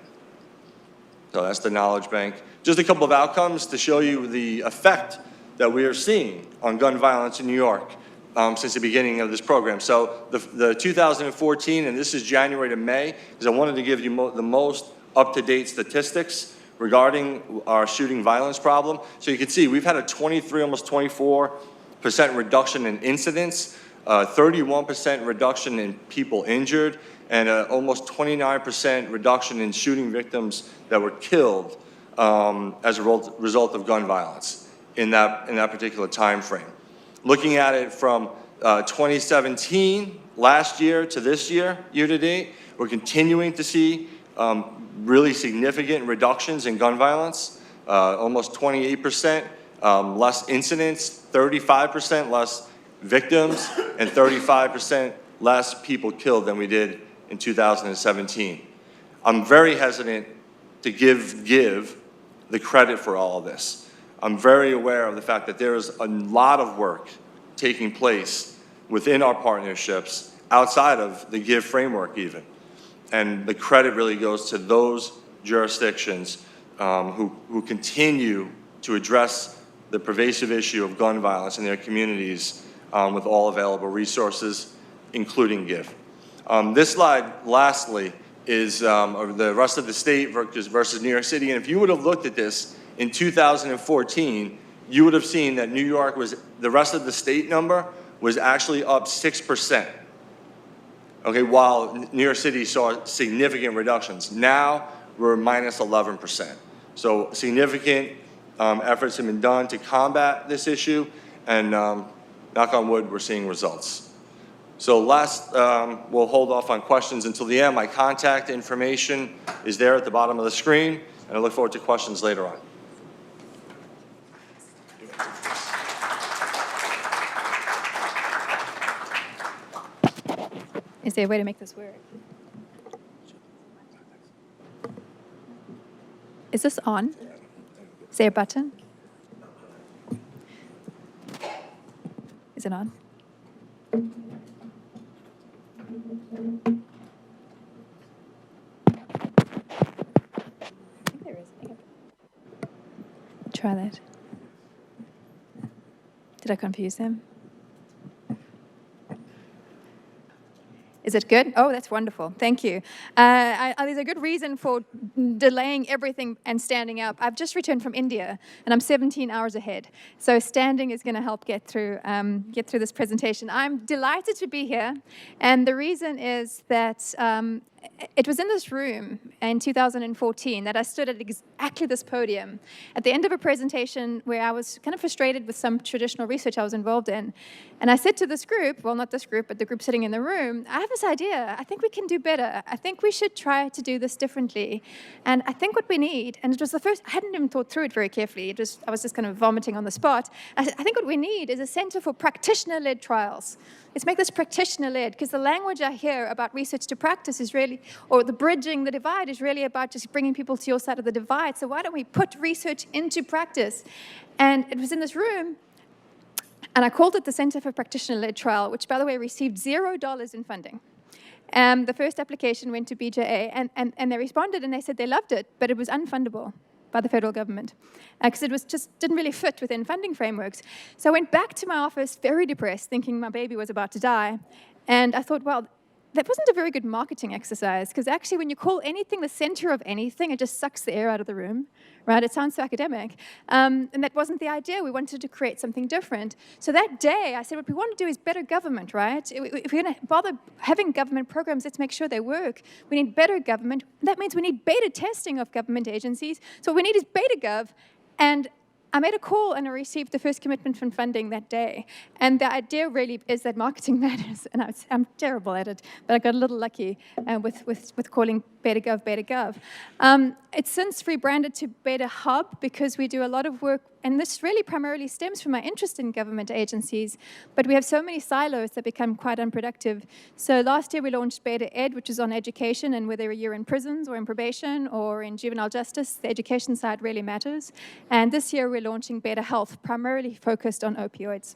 C: So that's the Knowledge Bank. Just a couple of outcomes to show you the effect that we are seeing on gun violence in New York since the beginning of this program. So the 2014, and this is January to May, because I wanted to give you the most up-to-date statistics regarding our shooting violence problem. So you can see we've had a 23, almost 24% reduction in incidents, 31% reduction in people injured, and almost 29% reduction in shooting victims that were killed as a result of gun violence in that particular time frame. Looking at it from 2017, last year, to this year, year to date, we're continuing to see really significant reductions in gun violence, almost 28% less incidents, 35% less victims, and 35% less people killed than we did in 2017. I'm very hesitant to give the credit for all of this. I'm very aware of the fact that there is a lot of work taking place within our partnerships outside of the GIVE framework even. And the credit really goes to those jurisdictions who continue to address the pervasive issue of gun violence in their communities with all available resources, including GIVE. This slide, lastly, is the rest of the state versus New York City. And if you would have looked at this in 2014, you would have seen that New York was, the rest of the state number was actually up 6%. Okay, while New York City saw significant reductions. Now we're minus 11%. So significant efforts have been done to combat this issue, and knock on wood, we're seeing results. So last, we'll hold off on questions until the end. My contact information is there at the bottom of the screen, and I look forward to questions later on.
D: Is there a way to make this work? Is this on? Is there a button? Is it on? I think there is. Try that. Did I confuse them? Is it good? Oh, that's wonderful. Thank you. There's a good reason for delaying everything and standing up. I've just returned from India, and I'm 17 hours ahead. So standing is going to help get through this presentation. I'm delighted to be here, and the reason is that it was in this room in 2014 that I stood at exactly this podium at the end of a presentation where I was kind of frustrated with some traditional research I was involved in. And I said to this group, well, not this group, but the group sitting in the room, I have this idea. I think we can do better. I think we should try to do this differently. And I think what we need, and it was the first, I hadn't even thought through it very carefully. I was just kind of vomiting on the spot. I think what we need is a center for practitioner-led trials. Let's make this practitioner-led, because the language I hear about research to practice is really, or the bridging the divide is really about just bringing people to your side of the divide. So why don't we put research into practice? And it was in this room, and I called it the Center for Practitioner-Led Trial, which, by the way, received $0 in funding. The first application went to BJA, and they responded, and they said they loved it, but it was unfundable by the federal government, because it was just didn't really fit within funding frameworks. So I went back to my office very depressed, thinking my baby was about to die, and I thought, well, that wasn't a very good marketing exercise, because actually when you call anything the center of anything, it just sucks the air out of the room, right? It sounds so academic. And that wasn't the idea. We wanted to create something different. So that day, I said, what we want to do is better government, right? If we're going to bother having government programs, let's make sure they work. We need better government. That means we need beta testing of government agencies. So what we need is beta gov. And I made a call and I received the first commitment from funding that day. And the idea really is that marketing matters. And I'm terrible at it, but I got a little lucky with calling Beta Gov. It's since rebranded to Beta Hub because we do a lot of work, and this really primarily stems from my interest in government agencies, but we have so many silos that become quite unproductive. So last year we launched Beta Ed, which is on education, and whether you're in prisons or in probation or in juvenile justice, the education side really matters. And this year we're launching Beta Health, primarily focused on opioids.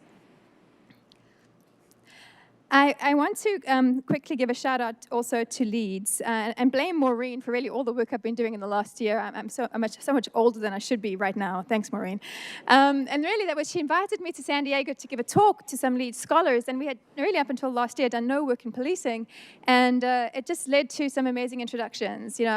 D: I want to quickly give a shout out also to Leeds and blame Maureen for really all the work I've been doing in the last year. I'm so much older than I should be right now. Thanks, Maureen. And really, she invited me to San Diego to give a talk to some Leeds scholars, and we had really up until last year done no work in policing, and it just led to some amazing introductions. You know,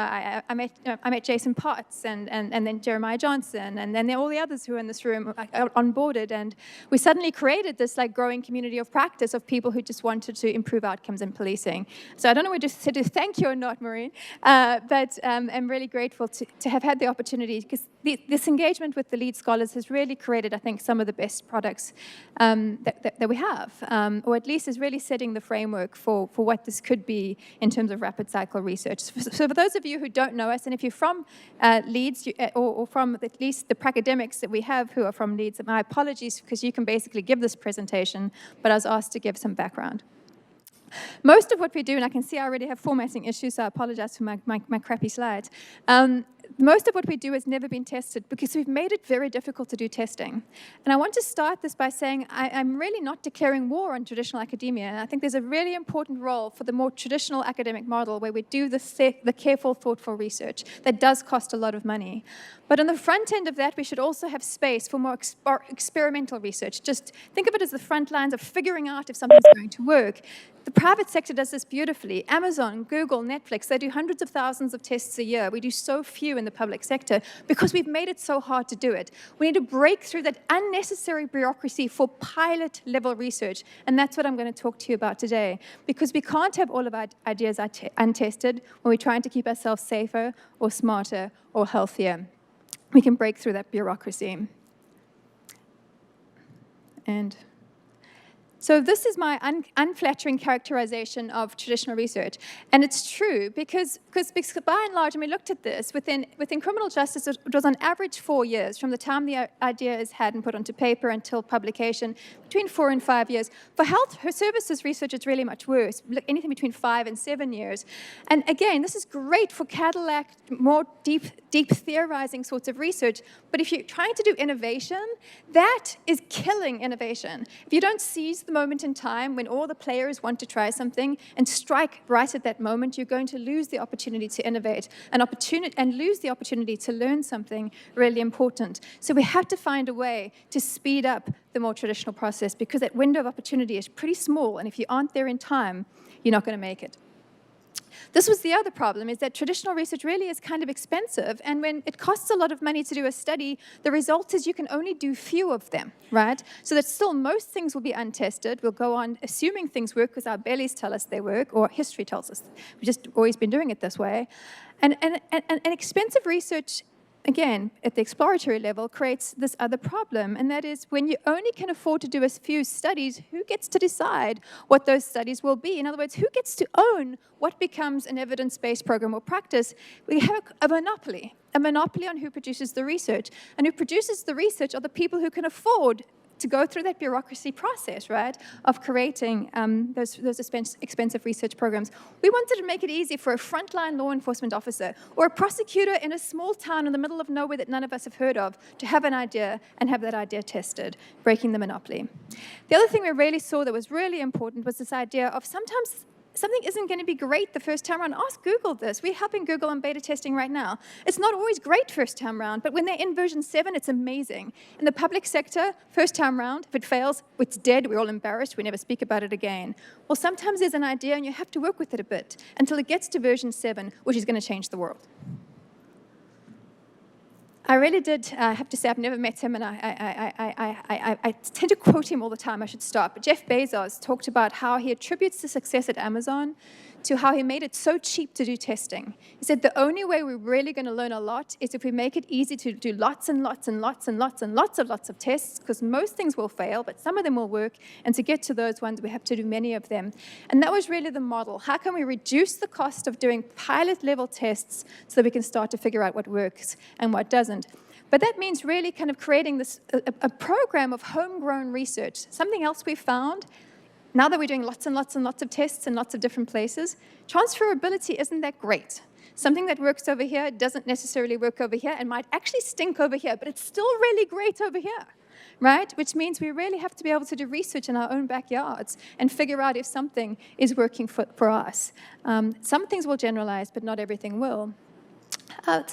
D: I met Jason Potts and then Jeremiah Johnson, and then all the others who were in this room onboarded, and we suddenly created this like growing community of practice of people who just wanted to improve outcomes in policing. So I don't know whether to do thank you or not, Maureen, but I'm really grateful to have had the opportunity, because this engagement with the Leeds scholars has really created, I think, some of the best products that we have, or at least is really setting the framework for what this could be in terms of rapid cycle research. So for those of you who don't know us, and if you're from Leeds or from at least the academics that we have who are from Leeds, my apologies, because you can basically give this presentation, but I was asked to give some background. Most of what we do, and I can see I already have formatting issues, so I apologize for my crappy slides. Most of what we do has never been tested because we've made it very difficult to do testing. And I want to start this by saying I'm really not declaring war on traditional academia. And I think there's a really important role for the more traditional academic model where we do the careful, thoughtful research that does cost a lot of money. But on the front end of that, we should also have space for more experimental research. Just think of it as the front lines of figuring out if something's going to work. The private sector does this beautifully. Amazon, Google, Netflix, they do hundreds of thousands of tests a year. We do so few in the public sector because we've made it so hard to do it. We need to break through that unnecessary bureaucracy for pilot-level research, and that's what I'm going to talk to you about today, because we can't have all of our ideas untested when we're trying to keep ourselves safer or smarter or healthier. We can break through that bureaucracy. And so this is my unflattering characterization of traditional research. And it's true because by and large, and we looked at this, within criminal justice, it was on average 4 years from the time the idea is had and put onto paper until publication, between 4 and 5 years. For health services research, it's really much worse, anything between 5 and 7 years. And again, this is great for Cadillac, more deep theorizing sorts of research. But if you're trying to do innovation, that is killing innovation. If you don't seize the moment in time when all the players want to try something and strike right at that moment, you're going to lose the opportunity to innovate and lose the opportunity to learn something really important. So we have to find a way to speed up the more traditional process, because that window of opportunity is pretty small, and if you aren't there in time, you're not going to make it. This was the other problem, is that traditional research really is kind of expensive, and when it costs a lot of money to do a study, the result is you can only do few of them, right? So that still most things will be untested. We'll go on assuming things work because our bellies tell us they work, or history tells us. We've just always been doing it this way. And expensive research, again, at the exploratory level, creates this other problem, and that is when you only can afford to do a few studies, who gets to decide what those studies will be? In other words, who gets to own what becomes an evidence-based program or practice? We have a monopoly on who produces the research, and who produces the research are the people who can afford to go through that bureaucracy process, right, of creating those expensive research programs. We wanted to make it easy for a frontline law enforcement officer or a prosecutor in a small town in the middle of nowhere that none of us have heard of to have an idea and have that idea tested, breaking the monopoly. The other thing we really saw that was really important was this idea of sometimes something isn't going to be great the first time around. Ask Google this. We're helping Google on beta testing right now. It's not always great first time around, but when they're in version 7, it's amazing. In the public sector, first time around, if it fails, it's dead. We're all embarrassed. We never speak about it again. Well, sometimes there's an idea, and you have to work with it a bit until it gets to version 7, which is going to change the world. I really did have to say I've never met him, and I tend to quote him all the time. I should stop. But Jeff Bezos talked about how he attributes the success at Amazon to how he made it so cheap to do testing. He said the only way we're really going to learn a lot is if we make it easy to do lots and lots and lots and lots and lots of tests, because most things will fail, but some of them will work, and to get to those ones, we have to do many of them. And that was really the model. How can we reduce the cost of doing pilot-level tests so that we can start to figure out what works and what doesn't? But that means really kind of creating this a program of homegrown research. Something else we found, now that we're doing lots and lots and lots of tests in lots of different places, transferability isn't that great. Something that works over here doesn't necessarily work over here and might actually stink over here, but it's still really great over here, right? Which means we really have to be able to do research in our own backyards and figure out if something is working for us. Some things will generalize, but not everything will.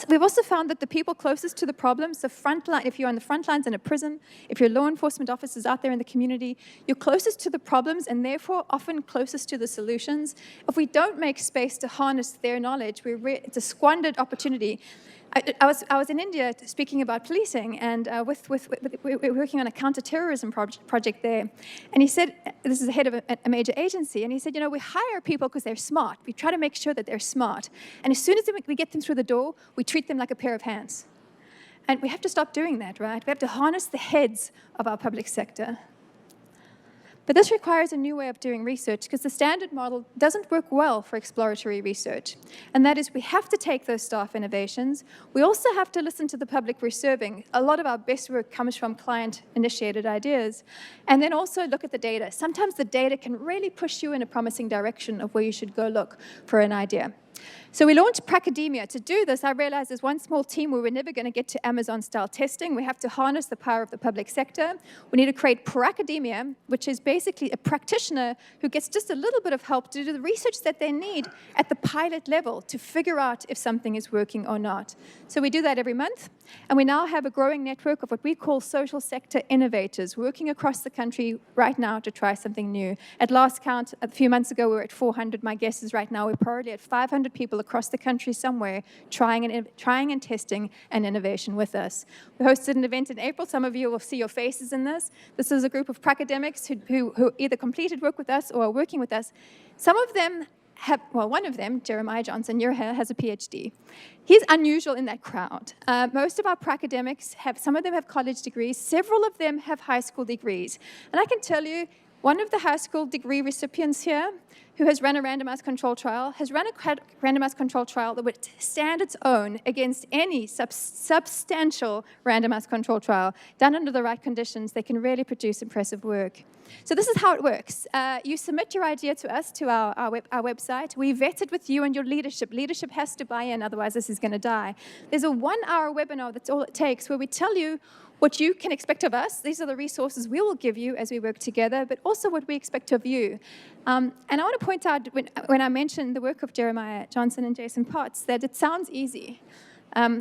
D: We've also found that the people closest to the problems, the front line, if you're on the front lines in a prison, if you're law enforcement officers out there in the community, you're closest to the problems and therefore often closest to the solutions. If we don't make space to harness their knowledge, it's a squandered opportunity. I was in India speaking about policing, and we're working on a counterterrorism project there. And he said, this is the head of a major agency, and he said, you know, we hire people because they're smart. We try to make sure that they're smart. And as soon as we get them through the door, we treat them like a pair of hands. And we have to stop doing that, right? We have to harness the heads of our public sector. But this requires a new way of doing research because the standard model doesn't work well for exploratory research. And that is we have to take those staff innovations. We also have to listen to the public we're serving. A lot of our best work comes from client-initiated ideas. And then also look at the data. Sometimes the data can really push you in a promising direction of where you should go look for an idea. So we launched Pracademia. To do this, I realized as one small team, we were never going to get to Amazon-style testing. We have to harness the power of the public sector. We need to create Pracademia, which is basically a practitioner who gets just a little bit of help to do the research that they need at the pilot level to figure out if something is working or not. So we do that every month. And we now have a growing network of what we call social sector innovators working across the country right now to try something new. At last count, a few months ago, we were at 400. My guess is right now we're probably at 500 people across the country somewhere trying and testing an innovation with us. We hosted an event in April. Some of you will see your faces in this. This is a group of academics who either completed work with us or are working with us. Some of them one of them, Jeremiah Johnson, you're here, has a PhD. He's unusual in that crowd. Most of our academics some of them have college degrees, several of them have high school degrees. And I can tell you, one of the high school degree recipients here, who has run a randomized control trial, has run a randomized control trial that would stand its own against any substantial randomized control trial. Done under the right conditions, they can really produce impressive work. So this is how it works. You submit your idea to us, to our website. We vet it with you and your leadership. Leadership has to buy in, otherwise this is going to die. There's a 1-hour webinar, that's all it takes, where we tell you what you can expect of us. These are the resources we will give you as we work together, but also what we expect of you. And I want to point out, when I mentioned the work of Jeremiah Johnson and Jason Potts, that it sounds easy.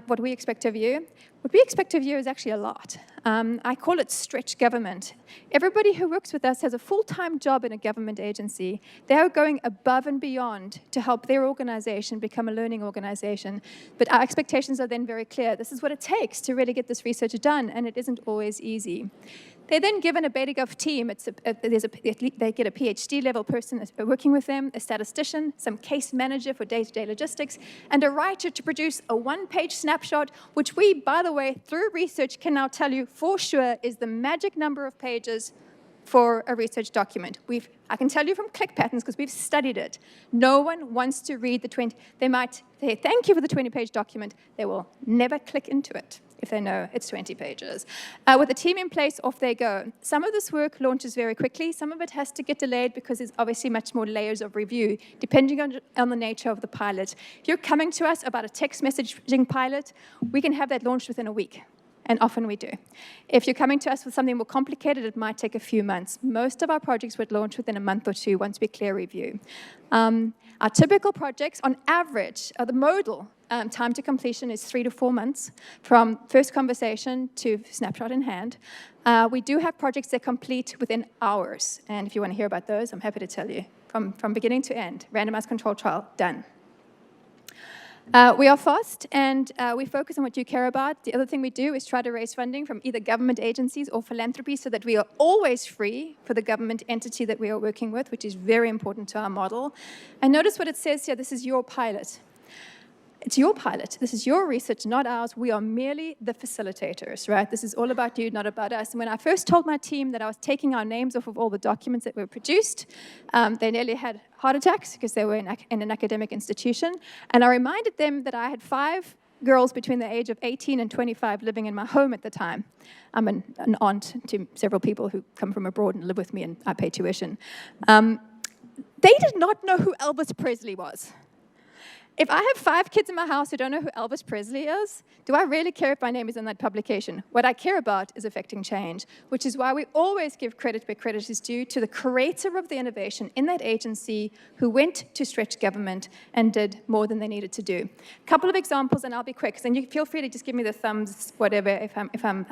D: what we expect of you. What we expect of you is actually a lot. I call it stretch government. Everybody who works with us has a full-time job in a government agency. They are going above and beyond to help their organization become a learning organization. But our expectations are then very clear. This is what it takes to really get this research done, and it isn't always easy. They're then given a BetaGov team. They get a PhD level person working with them, a statistician, some case manager for day-to-day logistics, and a writer to produce a one-page snapshot, which we, by the way, through research can now tell you for sure is the magic number of pages for a research document. I can tell you from click patterns because we've studied it. No one wants to read the 20. They might say thank you for the 20-page document. They will never click into it if they know it's 20 pages. With the team in place, off they go. Some of this work launches very quickly. Some of it has to get delayed because there's obviously much more layers of review, depending on the nature of the pilot. If you're coming to us about a text messaging pilot, we can have that launched within a week. And often we do. If you're coming to us with something more complicated, it might take a few months. Most of our projects would launch within a month or two once we clear review. Our typical projects, on average, the modal time to completion is 3 to 4 months from first conversation to snapshot in hand. We do have projects that complete within hours. And if you want to hear about those, I'm happy to tell you. From beginning to end, randomized control trial, done. We are fast, and we focus on what you care about. The other thing we do is try to raise funding from either government agencies or philanthropy so that we are always free for the government entity that we are working with, which is very important to our model. And notice what it says here. This is your pilot. It's your pilot. This is your research, not ours. We are merely the facilitators, right? This is all about you, not about us. And when I first told my team that I was taking our names off of all the documents that were produced, they nearly had heart attacks because they were in an academic institution. And I reminded them that I had 5 girls between the age of 18 and 25 living in my home at the time. I'm an aunt to several people who come from abroad and live with me, and I pay tuition. They did not know who Elvis Presley was. If I have 5 kids in my house who don't know who Elvis Presley is, do I really care if my name is in that publication? What I care about is affecting change, which is why we always give credit where credit is due to the creator of the innovation in that agency who went to stretch government and did more than they needed to do. A couple of examples, and I'll be quick, and you feel free to just give me the thumbs, whatever, if I'm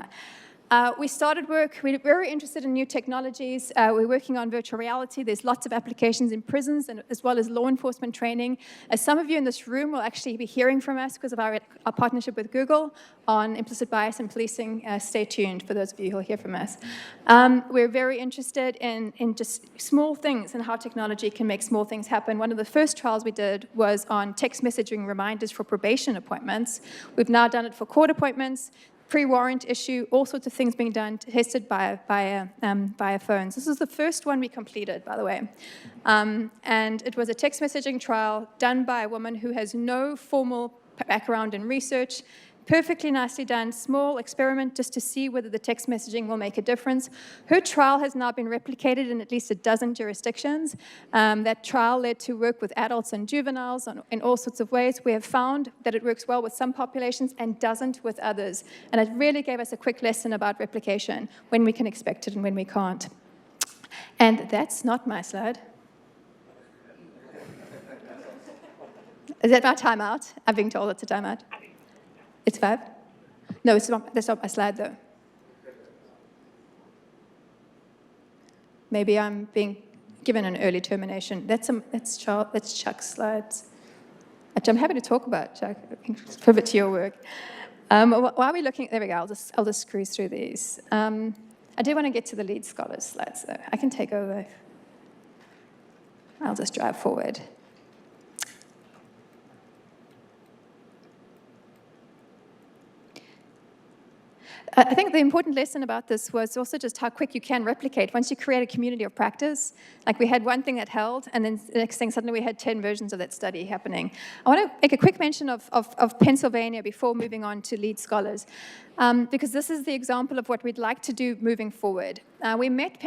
D: we started work. We're very interested in new technologies. We're working on virtual reality. There's lots of applications in prisons and as well as law enforcement training. As some of you in this room will actually be hearing from us because of our partnership with Google on implicit bias and policing. Stay tuned for those of you who will hear from us. We're very interested in just small things and how technology can make small things happen. One of the first trials we did was on text messaging reminders for probation appointments. We've now done it for court appointments, pre-warrant issue, all sorts of things being done, tested via phones. This is the first one we completed, by the way. And it was a text messaging trial done by a woman who has no formal background in research. Perfectly nicely done, small experiment just to see whether the text messaging will make a difference. Her trial has now been replicated in at least a dozen jurisdictions. That trial led to work with adults and juveniles in all sorts of ways. We have found that it works well with some populations and doesn't with others. And it really gave us a quick lesson about replication, when we can expect it and when we can't. And that's not my slide. Is that my timeout? I'm being told it's a timeout. It's 5? No, that's not my slide, though. Maybe I'm being given an early termination. That's Chuck's slides. Which I'm happy to talk about, Chuck. Pivot to your work. While we're looking, there we go. I'll just cruise through these. I do want to get to the lead scholars slides, though. I can take over. I'll just drive forward. I think the important lesson about this was also just how quick you can replicate. Once you create a community of practice, like we had one thing that held, and then the next thing, suddenly we had 10 versions of that study happening. I want to make a quick mention of Pennsylvania before moving on to lead scholars, because this is the example of what we'd like to do moving forward. We met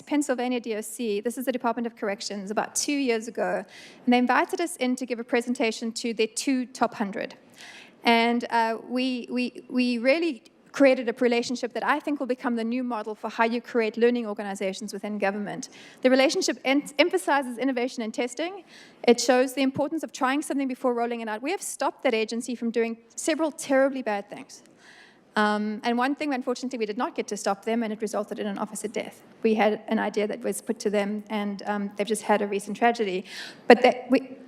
D: Pennsylvania DOC, this is the Department of Corrections, about 2 years ago, and they invited us in to give a presentation to their 2 top 100. And we really created a relationship that I think will become the new model for how you create learning organizations within government. The relationship emphasizes innovation and testing. It shows the importance of trying something before rolling it out. We have stopped that agency from doing several terribly bad things. And one thing, unfortunately, we did not get to stop them, and it resulted in an officer death. We had an idea that was put to them, and they've just had a recent tragedy. But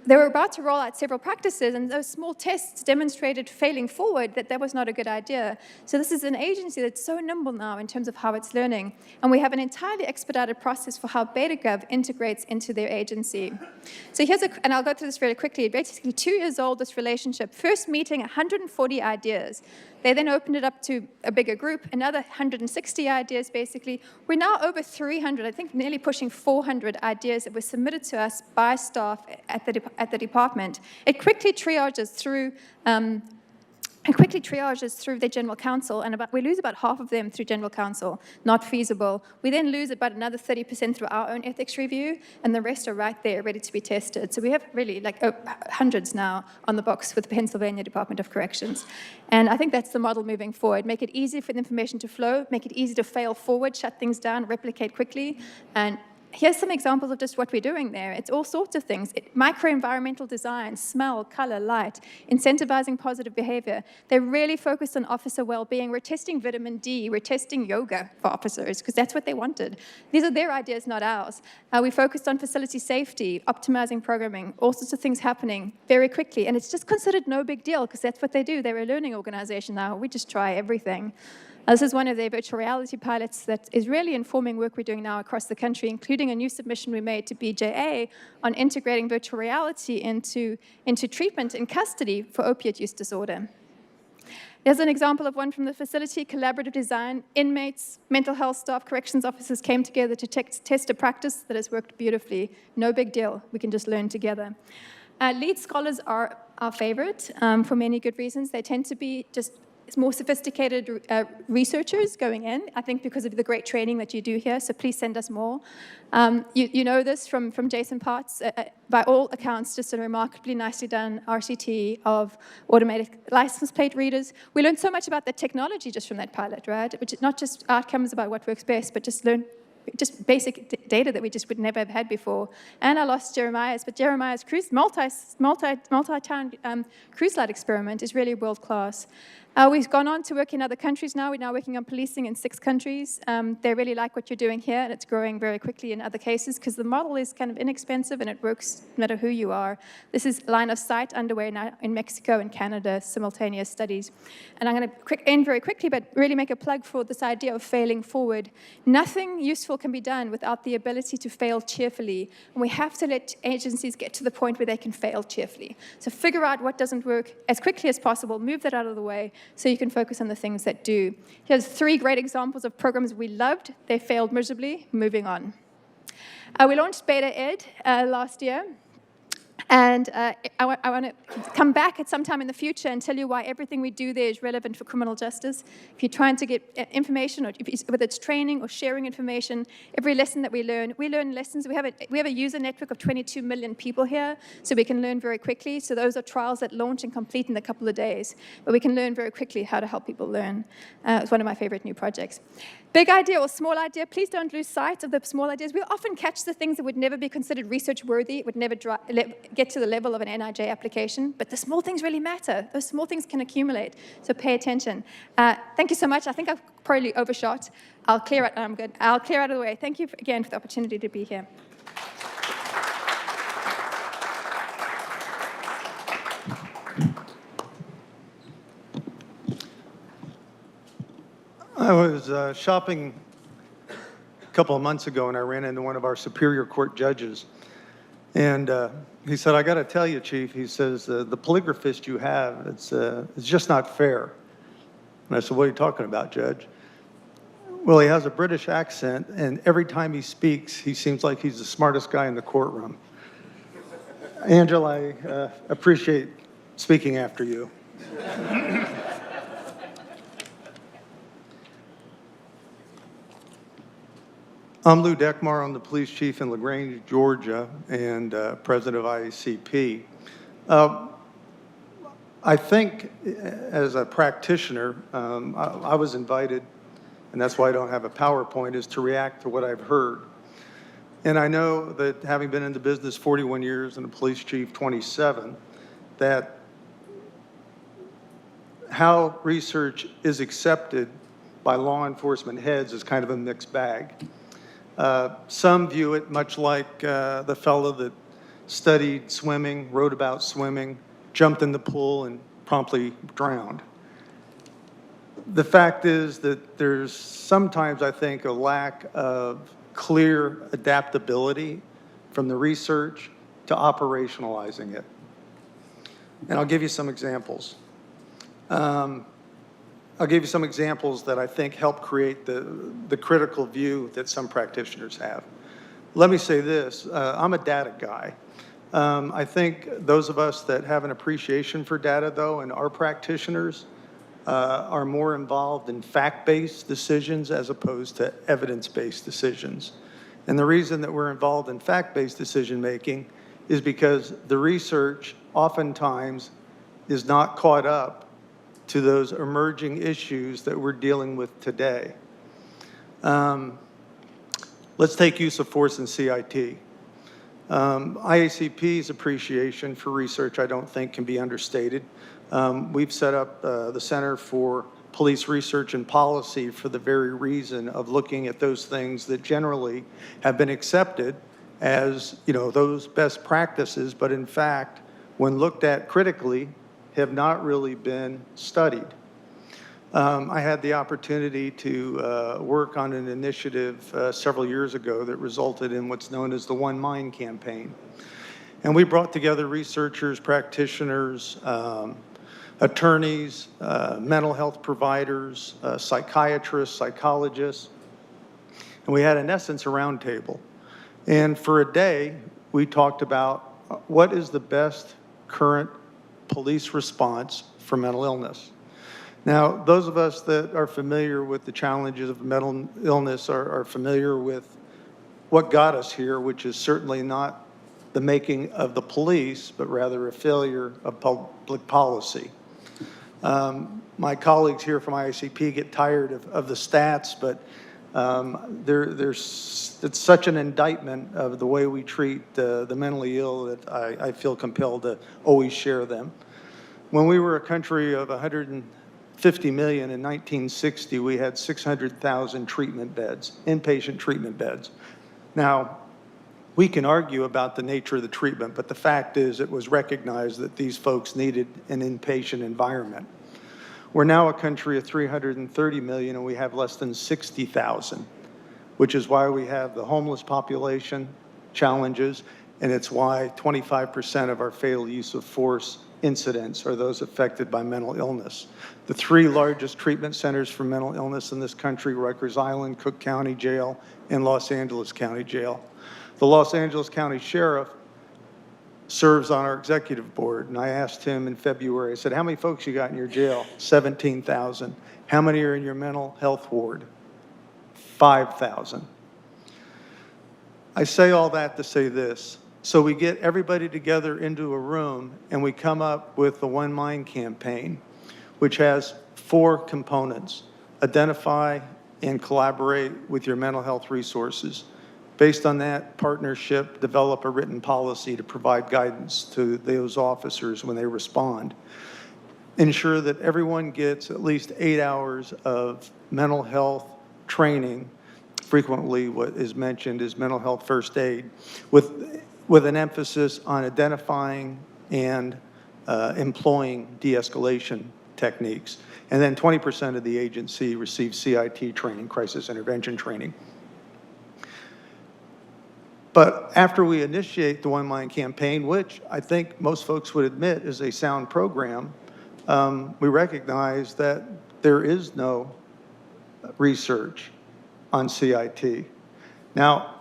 D: they were about to roll out several practices, and those small tests demonstrated failing forward that was not a good idea. So this is an agency that's so nimble now in terms of how it's learning, and we have an entirely expedited process for how BetaGov integrates into their agency. So and I'll go through this very quickly. Basically, 2 years old, this relationship. First meeting, 140 ideas. They then opened it up to a bigger group, another 160 ideas, basically. We're now over 300, I think nearly pushing 400 ideas that were submitted to us by staff at the department. It quickly triages through their general counsel, and we lose about half of them through general counsel, not feasible. We then lose about another 30% through our own ethics review, and the rest are right there, ready to be tested. So we have really hundreds now on the books with the Pennsylvania Department of Corrections. And I think that's the model moving forward. Make it easy for the information to flow, make it easy to fail forward, shut things down, replicate quickly, and here's some examples of just what we're doing there. It's all sorts of things. Micro-environmental design, smell, color, light, incentivizing positive behavior. They're really focused on officer well-being. We're testing vitamin D. We're testing yoga for officers because that's what they wanted. These are their ideas, not ours. We focused on facility safety, optimizing programming, all sorts of things happening very quickly. And it's just considered no big deal because that's what they do. They're a learning organization now. We just try everything. This is one of their virtual reality pilots that is really informing work we're doing now across the country, including a new submission we made to BJA on integrating virtual reality into treatment in custody for opiate use disorder. There's an example of one from the facility, collaborative design. Inmates, mental health staff, corrections officers came together to test a practice that has worked beautifully. No big deal. We can just learn together. Lead scholars are our favorite for many good reasons. They tend to be just more sophisticated researchers going in, I think because of the great training that you do here, so please send us more. You know this from Jason Potts. By all accounts, just a remarkably nicely done RCT of automated license plate readers. We learned so much about the technology just from that pilot, right? Which is not just outcomes about what works best, but just basic data that we just would never have had before. And I lost Jeremiah's, but Jeremiah's multi-town cruise light experiment is really world class. We've gone on to work in other countries now. We're now working on policing in 6 countries. They really like what you're doing here, and it's growing very quickly in other cases because the model is kind of inexpensive and it works no matter who you are. This is line of sight underway now in Mexico and Canada, simultaneous studies. And I'm going to end very quickly, but really make a plug for this idea of failing forward. Nothing useful can be done without the ability to fail cheerfully. And we have to let agencies get to the point where they can fail cheerfully. So figure out what doesn't work as quickly as possible, move that out of the way, so you can focus on the things that do. Here's 3 great examples of programs we loved. They failed miserably. Moving on. We launched Beta Ed last year. And I want to come back at some time in the future and tell you why everything we do there is relevant for criminal justice. If you're trying to get information, or whether it's training or sharing information, every lesson that we learn lessons. We have a user network of 22 million people here, so we can learn very quickly. So those are trials that launch and complete in a couple of days. But we can learn very quickly how to help people learn. It's one of my favorite new projects. Big idea or small idea, please don't lose sight of the small ideas. We often catch the things that would never be considered research-worthy, would never get to the level of an NIJ application, but the small things really matter. Those small things can accumulate, so pay attention. Thank you so much. I think I've probably overshot. I'll clear it. I'm good. I'll clear out of the way. Thank you again for the opportunity to be here.
E: I was shopping a couple of months ago, and I ran into one of our Superior Court judges. And he said, "I got to tell you, Chief," he says, "the polygraphist you have, it's just not fair." And I said, "What are you talking about, Judge?" "Well, he has a British accent, and every time he speaks, he seems like he's the smartest guy in the courtroom." Angela, I appreciate speaking after you. I'm Lou Dekmar. I'm the police chief in LaGrange, Georgia, and president of IACP. I think as a practitioner, I was invited, and that's why I don't have a PowerPoint, is to react to what I've heard. And I know that having been in the business 41 years and a police chief 27, that how research is accepted by law enforcement heads is kind of a mixed bag. Some view it much like the fellow that studied swimming, wrote about swimming, jumped in the pool and promptly drowned. The fact is that there's sometimes, I think, a lack of clear adaptability from the research to operationalizing it. And I'll give you some examples. I'll give you some examples that I think help create the critical view that some practitioners have. Let me say this, I'm a data guy. I think those of us that have an appreciation for data, though, and are practitioners, are more involved in fact-based decisions as opposed to evidence-based decisions. And the reason that we're involved in fact-based decision-making is because the research oftentimes is not caught up to those emerging issues that we're dealing with today. Let's take use of force and CIT. IACP's appreciation for research, I don't think, can be understated. We've set up the Center for Police Research and Policy for the very reason of looking at those things that generally have been accepted as, you know, those best practices, but in fact, when looked at critically, have not really been studied. I had the opportunity to work on an initiative several years ago that resulted in what's known as the One Mind campaign. And we brought together researchers, practitioners, attorneys, mental health providers, psychiatrists, psychologists, and we had, in essence, a roundtable. And for a day, we talked about what is the best current police response for mental illness. Now, those of us that are familiar with the challenges of mental illness are familiar with what got us here, which is certainly not the making of the police, but rather a failure of public policy. My colleagues here from IACP get tired of the stats, but it's such an indictment of the way we treat the mentally ill that I feel compelled to always share them. When we were a country of 150 million in 1960, we had 600,000 treatment beds, inpatient treatment beds. Now, we can argue about the nature of the treatment, but the fact is it was recognized that these folks needed an inpatient environment. We're now a country of 330 million and we have less than 60,000, which is why we have the homeless population challenges, and it's why 25% of our fatal use of force incidents are those affected by mental illness. The three largest treatment centers for mental illness in this country, Rikers Island, Cook County Jail, and Los Angeles County Jail. The Los Angeles County Sheriff serves on our executive board, and I asked him in February, I said, how many folks you got in your jail? 17,000. How many are in your mental health ward? 5,000. I say all that to say this. So we get everybody together into a room and we come up with the One Mind campaign, which has 4 components. Identify and collaborate with your mental health resources. Based on that partnership, develop a written policy to provide guidance to those officers when they respond. Ensure that everyone gets at least 8 hours of mental health training. Frequently what is mentioned is mental health first aid, with an emphasis on identifying and employing de-escalation techniques. And then 20% of the agency receives CIT training, crisis intervention training. But after we initiate the One Mind campaign, which I think most folks would admit is a sound program, we recognize that there is no research on CIT. Now,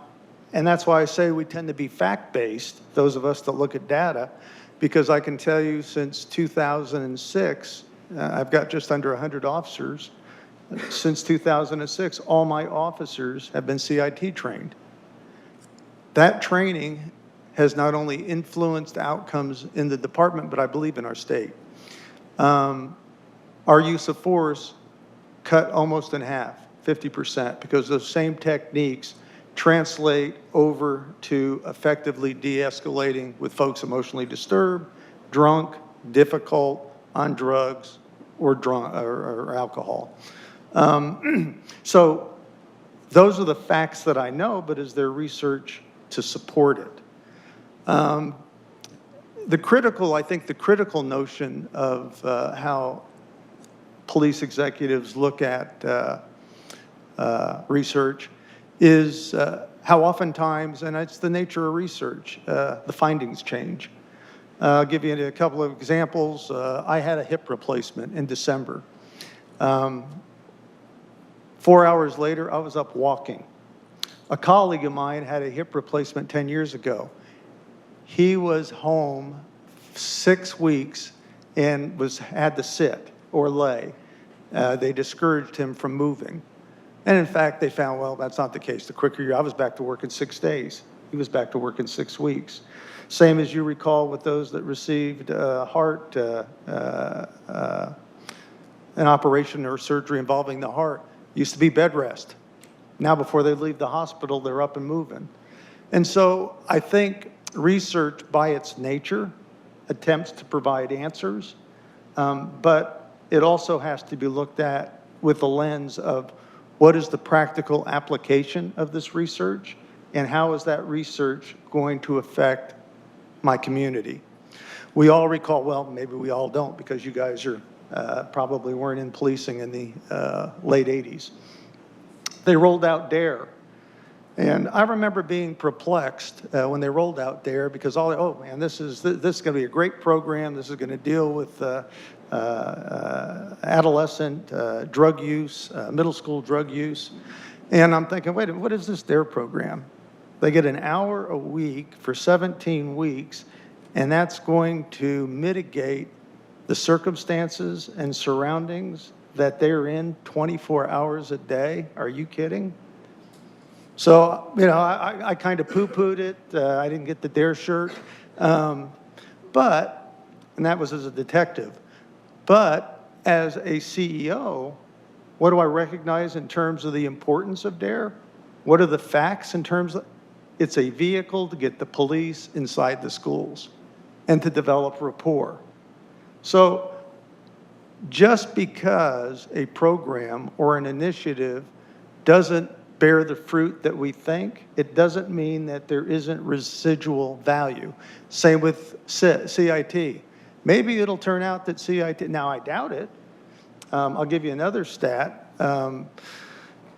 E: and that's why I say we tend to be fact-based, those of us that look at data, because I can tell you since 2006, I've got just under 100 officers. Since 2006, all my officers have been CIT trained. That training has not only influenced outcomes in the department, but I believe in our state. our use of force cut almost in half, 50%, because those same techniques translate over to effectively de-escalating with folks emotionally disturbed, drunk, difficult, on drugs, or alcohol. So those are the facts that I know, but is there research to support it? I think the critical notion of how police executives look at research is how oftentimes, and it's the nature of research, the findings change. I'll give you a couple of examples. I had a hip replacement in December. 4 hours later, I was up walking. A colleague of mine had a hip replacement 10 years ago. He was home 6 weeks and had to sit or lay. They discouraged him from moving. And in fact, they found, well, that's not the case. The quicker I was back to work in 6 days. He was back to work in 6 weeks. Same as you recall with those that received heart, an operation or surgery involving the heart. Used to be bed rest. Now before they leave the hospital, they're up and moving. And so I think research by its nature attempts to provide answers, but it also has to be looked at with the lens of what is the practical application of this research and how is that research going to affect my community. We all recall, well, maybe we all don't because you guys are probably weren't in policing in the late 80s. They rolled out DARE. And I remember being perplexed when they rolled out DARE because oh man, this is going to be a great program. This is going to deal with adolescent drug use, middle school drug use. And I'm thinking, wait a minute, what is this DARE program? They get an hour a week for 17 weeks, and that's going to mitigate the circumstances and surroundings that they're in 24 hours a day. Are you kidding? So, you know, I kind of poo-pooed it. I didn't get the DARE shirt. And that was as a detective. But as a CEO, what do I recognize in terms of the importance of DARE? What are the facts in terms of, it's a vehicle to get the police inside the schools and to develop rapport. So just because a program or an initiative doesn't bear the fruit that we think, it doesn't mean that there isn't residual value. Same with CIT. Maybe it'll turn out that CIT, now I doubt it. I'll give you another stat.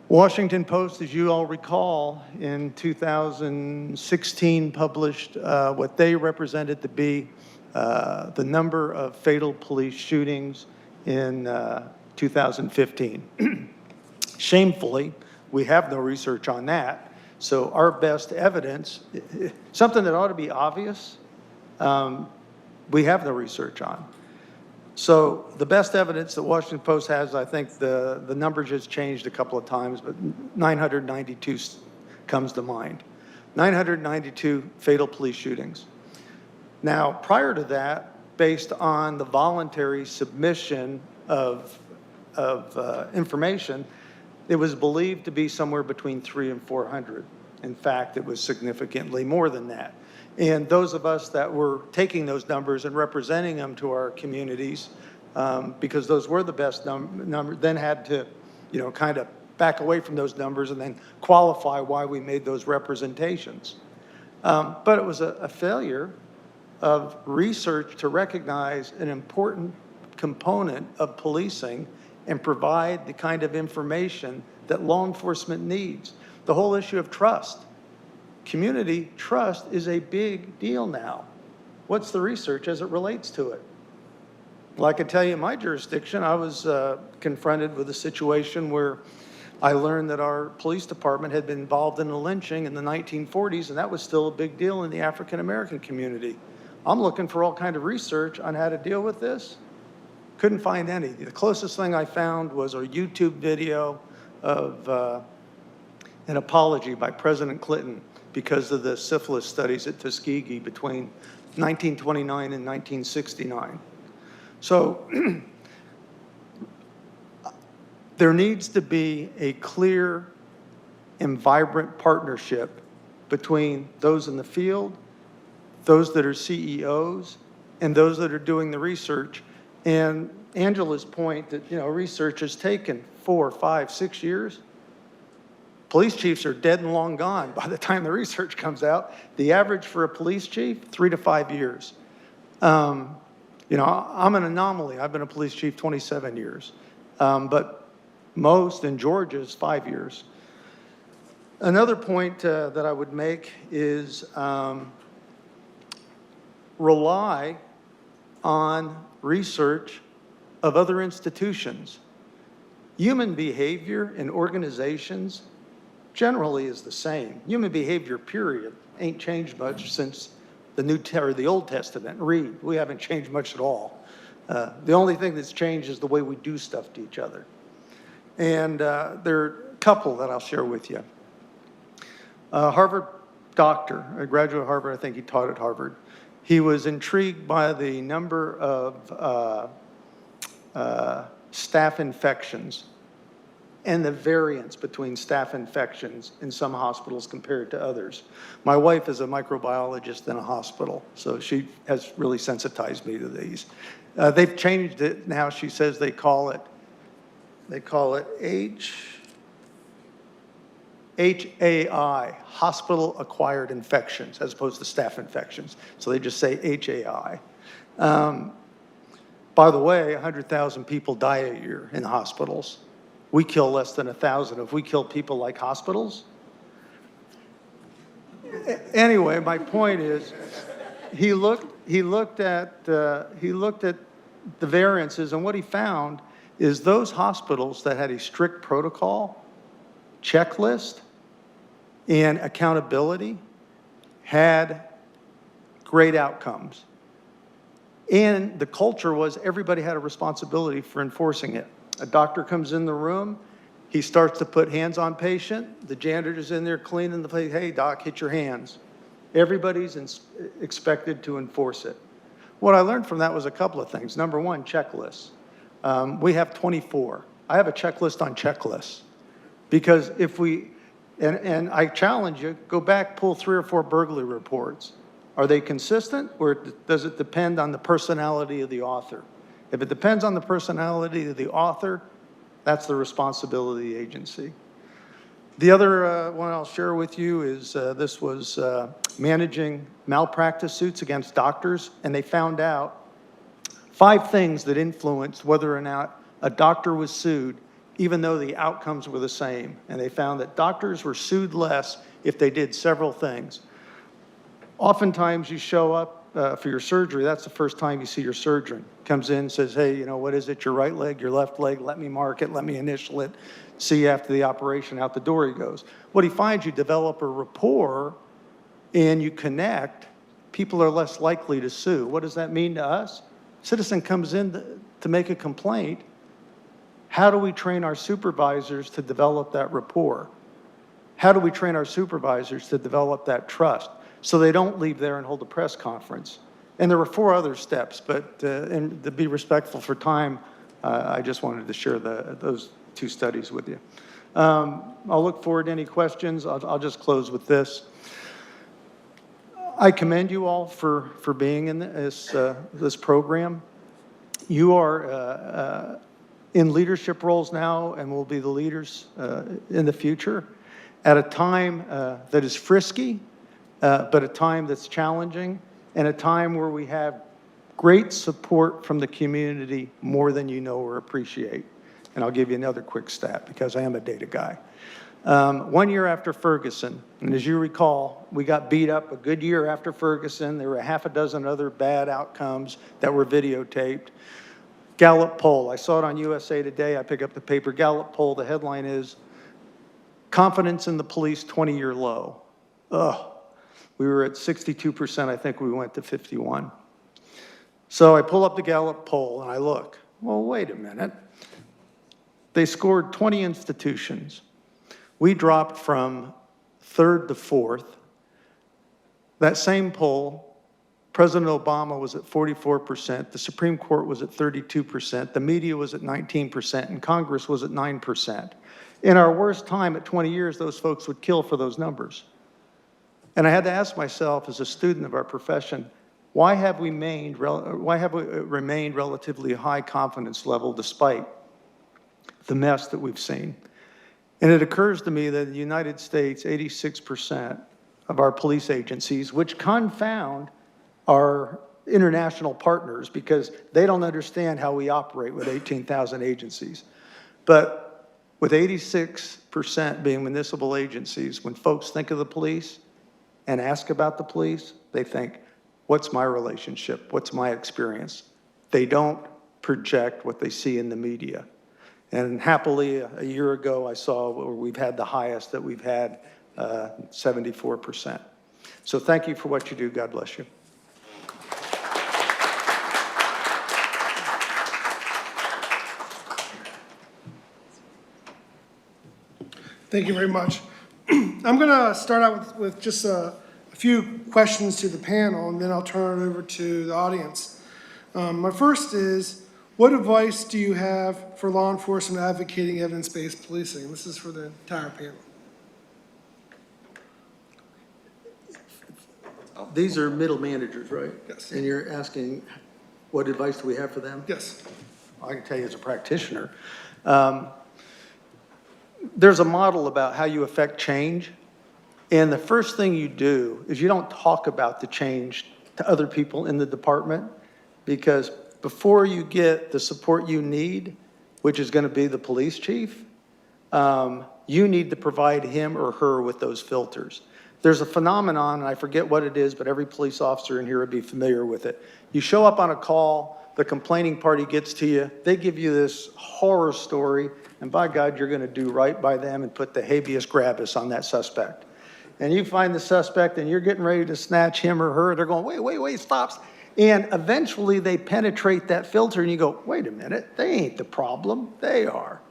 E: Washington Post, as you all recall, in 2016 published what they represented to be the number of fatal police shootings in 2015. Shamefully, we have no research on that. So our best evidence, something that ought to be obvious, we have no research on. So the best evidence that Washington Post has, I think the number just changed a couple of times, but 992 comes to mind. 992 fatal police shootings. Now, prior to that, based on the voluntary submission of information, it was believed to be somewhere between 300 and 400. In fact, it was significantly more than that. And those of us that were taking those numbers and representing them to our communities, because those were the best numbers, then had to, kind of back away from those numbers and then qualify why we made those representations. But it was a failure of research to recognize an important component of policing and provide the kind of information that law enforcement needs. The whole issue of trust. Community trust is a big deal now. What's the research as it relates to it? Well, I can tell you in my jurisdiction, I was confronted with a situation where I learned that our police department had been involved in a lynching in the 1940s, and that was still a big deal in the African-American community. I'm looking for all kind of research on how to deal with this. Couldn't find any. The closest thing I found was a YouTube video of an apology by President Clinton because of the syphilis studies at Tuskegee between 1929 and 1969. So there needs to be a clear and vibrant partnership between those in the field, those that are CEOs, and those that are doing the research. And Angela's point that, research has taken 4, 5, 6 years. Police chiefs are dead and long gone by the time the research comes out. The average for a police chief, 3 to 5 years. I'm an anomaly. I've been a police chief 27 years. But most in Georgia is 5 years. Another point that I would make is rely on research of other institutions. Human behavior in organizations generally is the same. Human behavior, period, ain't changed much since the Old Testament. Read, we haven't changed much at all. The only thing that's changed is the way we do stuff to each other. And there are a couple that I'll share with you. Harvard doctor, a graduate of Harvard, I think he taught at Harvard. He was intrigued by the number of staph infections and the variance between staph infections in some hospitals compared to others. My wife is a microbiologist in a hospital, so she has really sensitized me to these. They've changed it now. She says they call it HAI, hospital-acquired infections, as opposed to staph infections. So they just say HAI. By the way, 100,000 people die a year in hospitals. We kill less than 1,000. If we kill people like hospitals? Anyway, my point is, he looked at the variances, and what he found is those hospitals that had a strict protocol, checklist, and accountability had great outcomes. And the culture was everybody had a responsibility for enforcing it. A doctor comes in the room, he starts to put hands on patient, the janitor's in there cleaning the place, hey doc, hit your hands. Everybody's expected to enforce it. What I learned from that was a couple of things. Number one, checklists. We have 24. I have a checklist on checklists. Because if we, and I challenge you, go back, pull 3 or 4 burglary reports. Are they consistent, or does it depend on the personality of the author? If it depends on the personality of the author, that's the responsibility of the agency. The other one I'll share with you is this was managing malpractice suits against doctors, and they found out 5 things that influenced whether or not a doctor was sued, even though the outcomes were the same. And they found that doctors were sued less if they did several things. Oftentimes you show up for your surgery, that's the first time you see your surgeon. Comes in, says, hey, what is it, your right leg, your left leg, let me mark it, let me initial it, see you after the operation, out the door he goes. What he finds, you develop a rapport and you connect, people are less likely to sue. What does that mean to us? Citizen comes in to make a complaint. How do we train our supervisors to develop that rapport? How do we train our supervisors to develop that trust so they don't leave there and hold a press conference? And there were 4 other steps, but and to be respectful for time, I just wanted to share those 2 studies with you. I'll look forward to any questions. I'll just close with this. I commend you all for being in this program. You are in leadership roles now and will be the leaders in the future at a time that is frisky, but a time that's challenging, and a time where we have great support from the community more than you know or appreciate. And I'll give you another quick stat because I am a data guy. 1 year after Ferguson, and as you recall, we got beat up a good year after Ferguson. There were 6 other bad outcomes that were videotaped. Gallup poll, I saw it on USA Today. I pick up the paper. Gallup poll, the headline is, confidence in the police 20-year low. Ugh. We were at 62%. I think we went to 51. So I pull up the Gallup poll and I look. Well, wait a minute. They scored 20 institutions. We dropped from 3rd to 4th. That same poll President Obama was at 44%, the Supreme Court was at 32%, the media was at 19%, and Congress was at 9%. In our worst time at 20 years, those folks would kill for those numbers. And I had to ask myself as a student of our profession, why have we remained relatively high confidence level despite the mess that we've seen? And it occurs to me that in the United States, 86% of our police agencies, which confound our international partners because they don't understand how we operate with 18,000 agencies. But with 86% being municipal agencies, when folks think of the police and ask about the police, they think, what's my relationship? What's my experience? They don't project what they see in the media. And happily, a year ago, I saw where we've had the highest that we've had, 74%. So thank you for what you do. God bless you.
A: Thank you very much. I'm going to start out with just a few questions to the panel, and then I'll turn it over to the audience. My first is, what advice do you have for law enforcement advocating evidence-based policing? This is for the entire panel.
E: These are middle managers, right?
A: Yes.
E: And you're asking, what advice do we have for them?
A: Yes.
E: I can tell you as a practitioner. There's a model about how you affect change. And the first thing you do is you don't talk about the change to other people in the department, because before you get the support you need, which is going to be the police chief, you need to provide him or her with those filters. There's a phenomenon, and I forget what it is, but every police officer in here would be familiar with it. You show up on a call, the complaining party gets to you, they give you this horror story, and by God, you're going to do right by them and put the habeas corpus on that suspect. And you find the suspect, and you're getting ready to snatch him or her, they're going, wait, stops. And eventually they penetrate that filter, and you go, wait a minute, they ain't the problem, they are.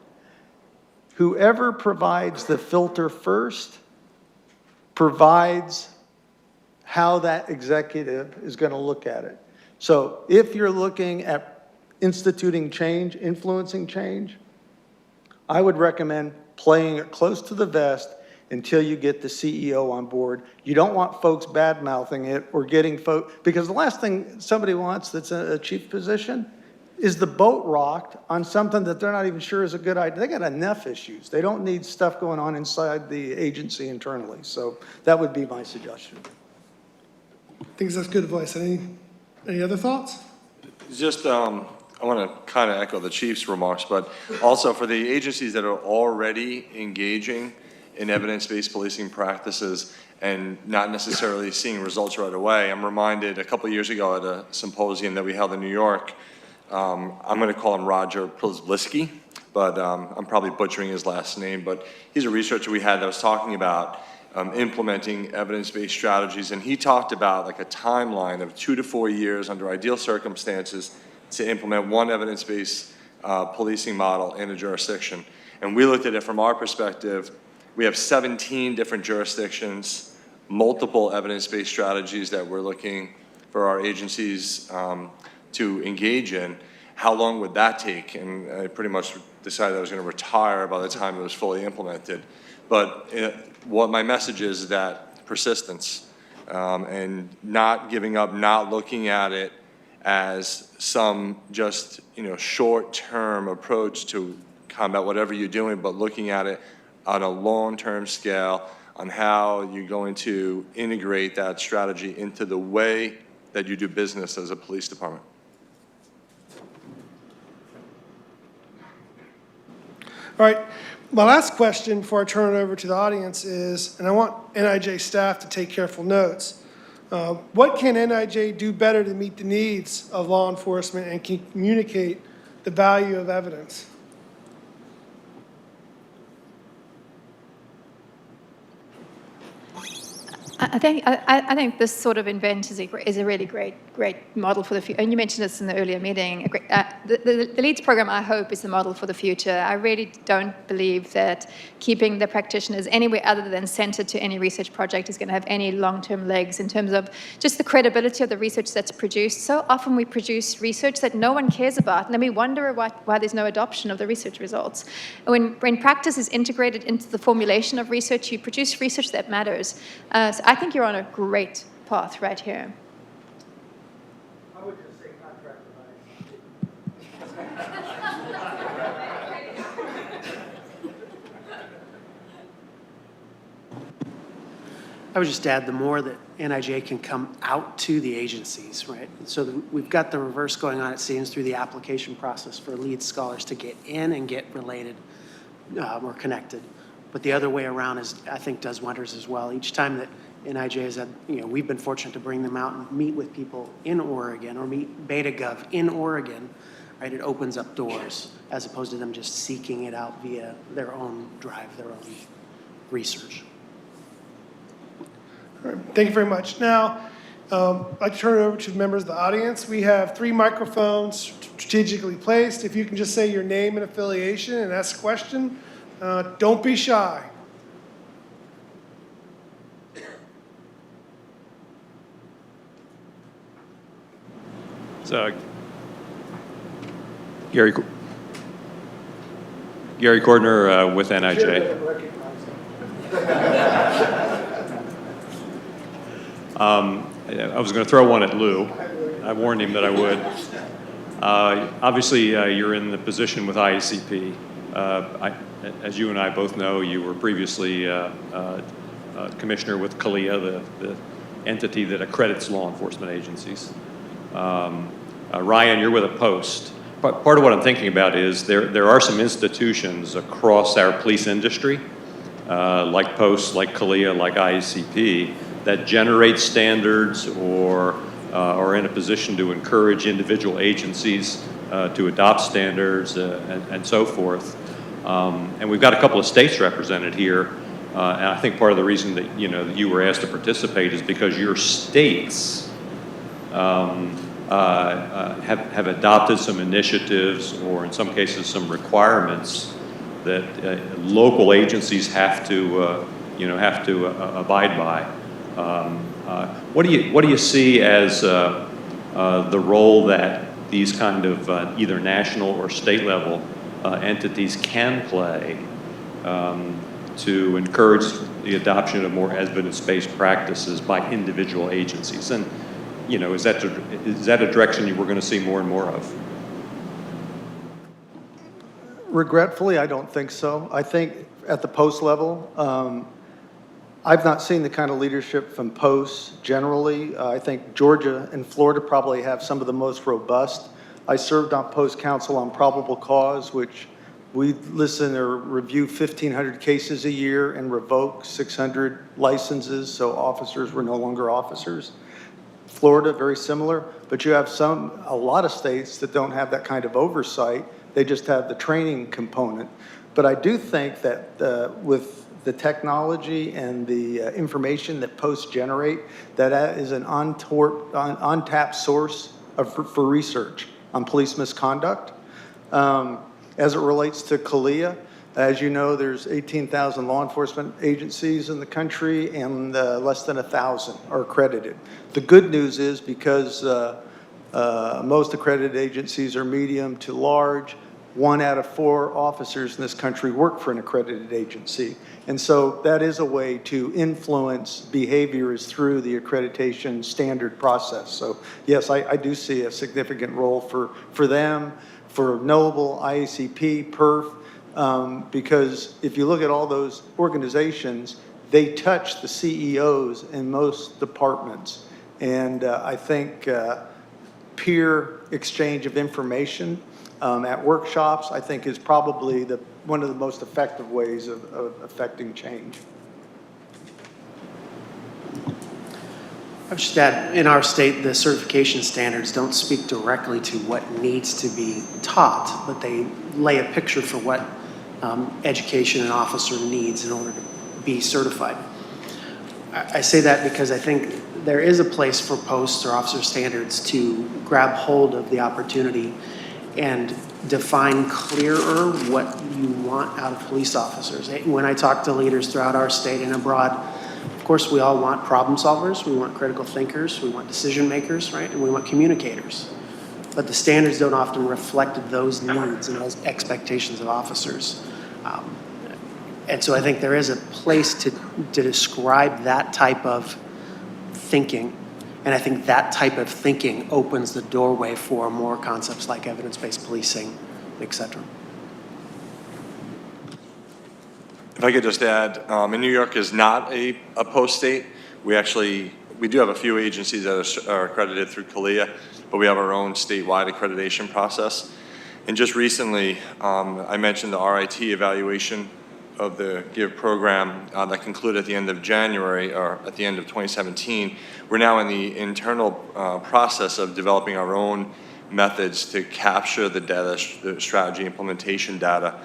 E: Whoever provides the filter first provides how that executive is going to look at it. So if you're looking at instituting change, influencing change, I would recommend playing it close to the vest until you get the CEO on board. You don't want folks bad-mouthing it or getting folks, because the last thing somebody wants that's a chief position is the boat rocked on something that they're not even sure is a good idea. They got enough issues. They don't need stuff going on inside the agency internally. So that would be my suggestion.
A: I think that's good advice. Any other thoughts?
C: Just, I want to kind of echo the chief's remarks, but also for the agencies that are already engaging in evidence-based policing practices and not necessarily seeing results right away. I'm reminded a couple of years ago at a symposium that we held in New York, I'm going to call him Roger Prizbliski, but I'm probably butchering his last name, but he's a researcher we had that was talking about implementing evidence-based strategies, and he talked about like a timeline of 2 to 4 years under ideal circumstances to implement one evidence-based policing model in a jurisdiction. And we looked at it from our perspective. We have 17 different jurisdictions, multiple evidence-based strategies that we're looking for our agencies to engage in. How long would that take? And I pretty much decided I was going to retire by the time it was fully implemented. But what my message is that persistence and not giving up, not looking at it as some just short-term approach to combat whatever you're doing, but looking at it on a long-term scale on how you're going to integrate that strategy into the way that you do business as a police department.
A: All right, my last question before I turn it over to the audience is, and I want NIJ staff to take careful notes, what can NIJ do better to meet the needs of law enforcement and communicate the value of evidence?
D: I think this sort of event is a really great model for the future. And you mentioned this in the earlier meeting. The LEADS program, I hope, is the model for the future. I really don't believe that keeping the practitioners anywhere other than centered to any research project is going to have any long-term legs in terms of just the credibility of the research that's produced. So often we produce research that no one cares about, and then we wonder why there's no adoption of the research results. When practice is integrated into the formulation of research, you produce research that matters. So I think you're on a great path right here.
E: I would just say contract
B: I would just add, the more that NIJ can come out to the agencies, right? So we've got the reverse going on, it seems, through the application process for LEAD scholars to get in and get related or connected. But the other way around I think does wonders as well. Each time that NIJ has had, we've been fortunate to bring them out and meet with people in Oregon or meet BetaGov in Oregon, right? It opens up doors as opposed to them just seeking it out via their own drive, their own research.
A: All right, thank you very much. Now, I'd like to turn it over to the members of the audience. We have 3 microphones strategically placed. If you can just say your name and affiliation and ask a question, don't be shy.
F: So, Gary Cordner with NIJ. I was going to throw one at Lou. I warned him that I would. Obviously, you're in the position with IACP. As you and I both know, you were previously commissioner with CALEA, the entity that accredits law enforcement agencies. Ryan, you're with a Post. But part of what I'm thinking about is there are some institutions across our police industry, like Post, like CALEA, like IACP, that generate standards or are in a position to encourage individual agencies to adopt standards and so forth. And we've got a couple of states represented here. And I think part of the reason that you were asked to participate is because your states have adopted some initiatives, or in some cases some requirements that local agencies have to abide by. What do you see as the role that these kind of either national or state level entities can play to encourage the adoption of more evidence-based practices by individual agencies? And is that a direction we're going to see more and more of?
E: Regretfully, I don't think so. I think at the Post level, I've not seen the kind of leadership from Post generally. I think Georgia and Florida probably have some of the most robust. I served on Post Council on probable cause, which we listen or review 1,500 cases a year and revoke 600 licenses, so officers were no longer officers. Florida, very similar, but you have a lot of states that don't have that kind of oversight. They just have the training component. But I do think that with the technology and the information that Post generate, that is an untapped source for research on police misconduct. As it relates to CALEA, as you know, there's 18,000 law enforcement agencies in the country, and less than 1,000 are accredited. The good news is because most accredited agencies are medium to large, 1 out of 4 officers in this country work for an accredited agency. And so that is a way to influence behaviors through the accreditation standard process. So yes, I do see a significant role for them, for Noble, IACP, PERF, because if you look at all those organizations, they touch the CEOs in most departments. And I think peer exchange of information at workshops, I think, is probably one of the most effective ways of affecting change.
B: I would just add, in our state, the certification standards don't speak directly to what needs to be taught, but they lay a picture for what education an officer needs in order to be certified. I say that because I think there is a place for posts or officer standards to grab hold of the opportunity and define clearer what you want out of police officers. When I talk to leaders throughout our state and abroad, of course, we all want problem solvers, we want critical thinkers, we want decision makers, right? And we want communicators. But the standards don't often reflect those needs and those expectations of officers. And so I think there is a place to describe that type of thinking. And I think that type of thinking opens the doorway for more concepts like evidence-based policing, et cetera.
C: If I could just add, and New York is not a post state. We do have a few agencies that are accredited through CALEA, but we have our own statewide accreditation process. And just recently, I mentioned the RIT evaluation of the GIVE program that concluded at the end of January, or at the end of 2017. We're now in the internal process of developing our own methods to capture the data, the strategy implementation data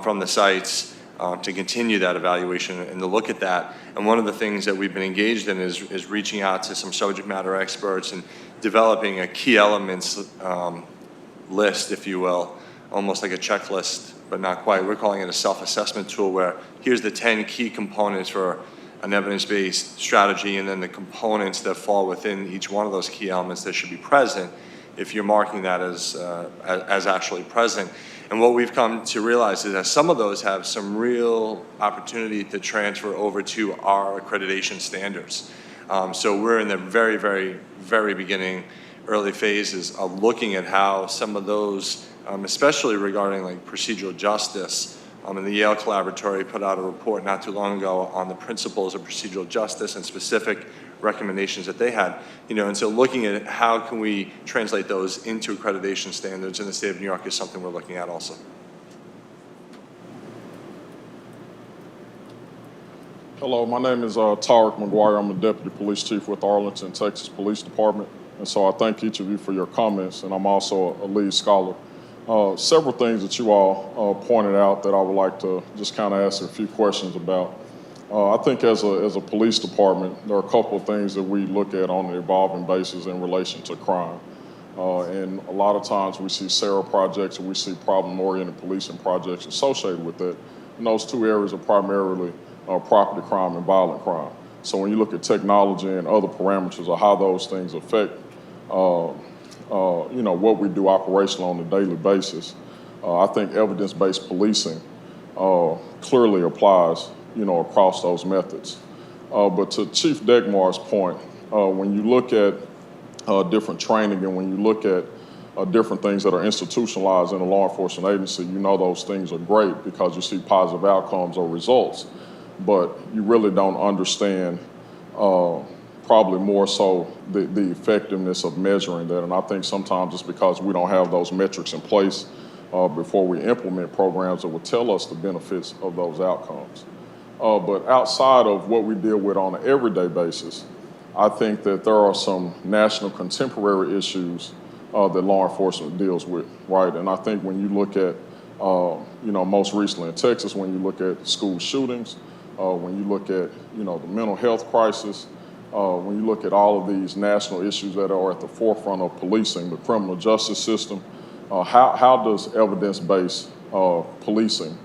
C: from the sites to continue that evaluation and to look at that. And one of the things that we've been engaged in is reaching out to some subject matter experts and developing a key elements list, if you will, almost like a checklist, but not quite. We're calling it a self-assessment tool where here's the 10 key components for an evidence-based strategy, and then the components that fall within each one of those key elements that should be present if you're marking that as actually present. And what we've come to realize is that some of those have some real opportunity to transfer over to our accreditation standards. So we're in the very, very, very beginning, early phases of looking at how some of those, especially regarding like procedural justice, and the Yale Collaboratory put out a report not too long ago on the principles of procedural justice and specific recommendations that they had, and so looking at how can we translate those into accreditation standards in the state of New York is something we're looking at also.
G: Hello, my name is Tariq McGuire. I'm a Deputy Police Chief with Arlington, Texas Police Department. And so I thank each of you for your comments, and I'm also a lead scholar. Several things that you all pointed out that I would like to just kind of ask a few questions about. I think as a police department, there are a couple of things that we look at on an evolving basis in relation to crime. And a lot of times we see SARA projects and we see problem-oriented policing projects associated with it. And those two areas are primarily property crime and violent crime. So when you look at technology and other parameters of how those things affect what we do operational on a daily basis, I think evidence-based policing clearly applies, across those methods. But to Chief Degmar's point, when you look at different training and when you look at different things that are institutionalized in a law enforcement agency, those things are great because you see positive outcomes or results, but you really don't understand probably more so the effectiveness of measuring that. And I think sometimes it's because we don't have those metrics in place before we implement programs that will tell us the benefits of those outcomes. But outside of what we deal with on an everyday basis, I think that there are some national contemporary issues that law enforcement deals with, right? And I think when you look at, most recently in Texas, when you look at school shootings, when you look at, the mental health crisis, when you look at all of these national issues that are at the forefront of policing, the criminal justice system, how does evidence-based policing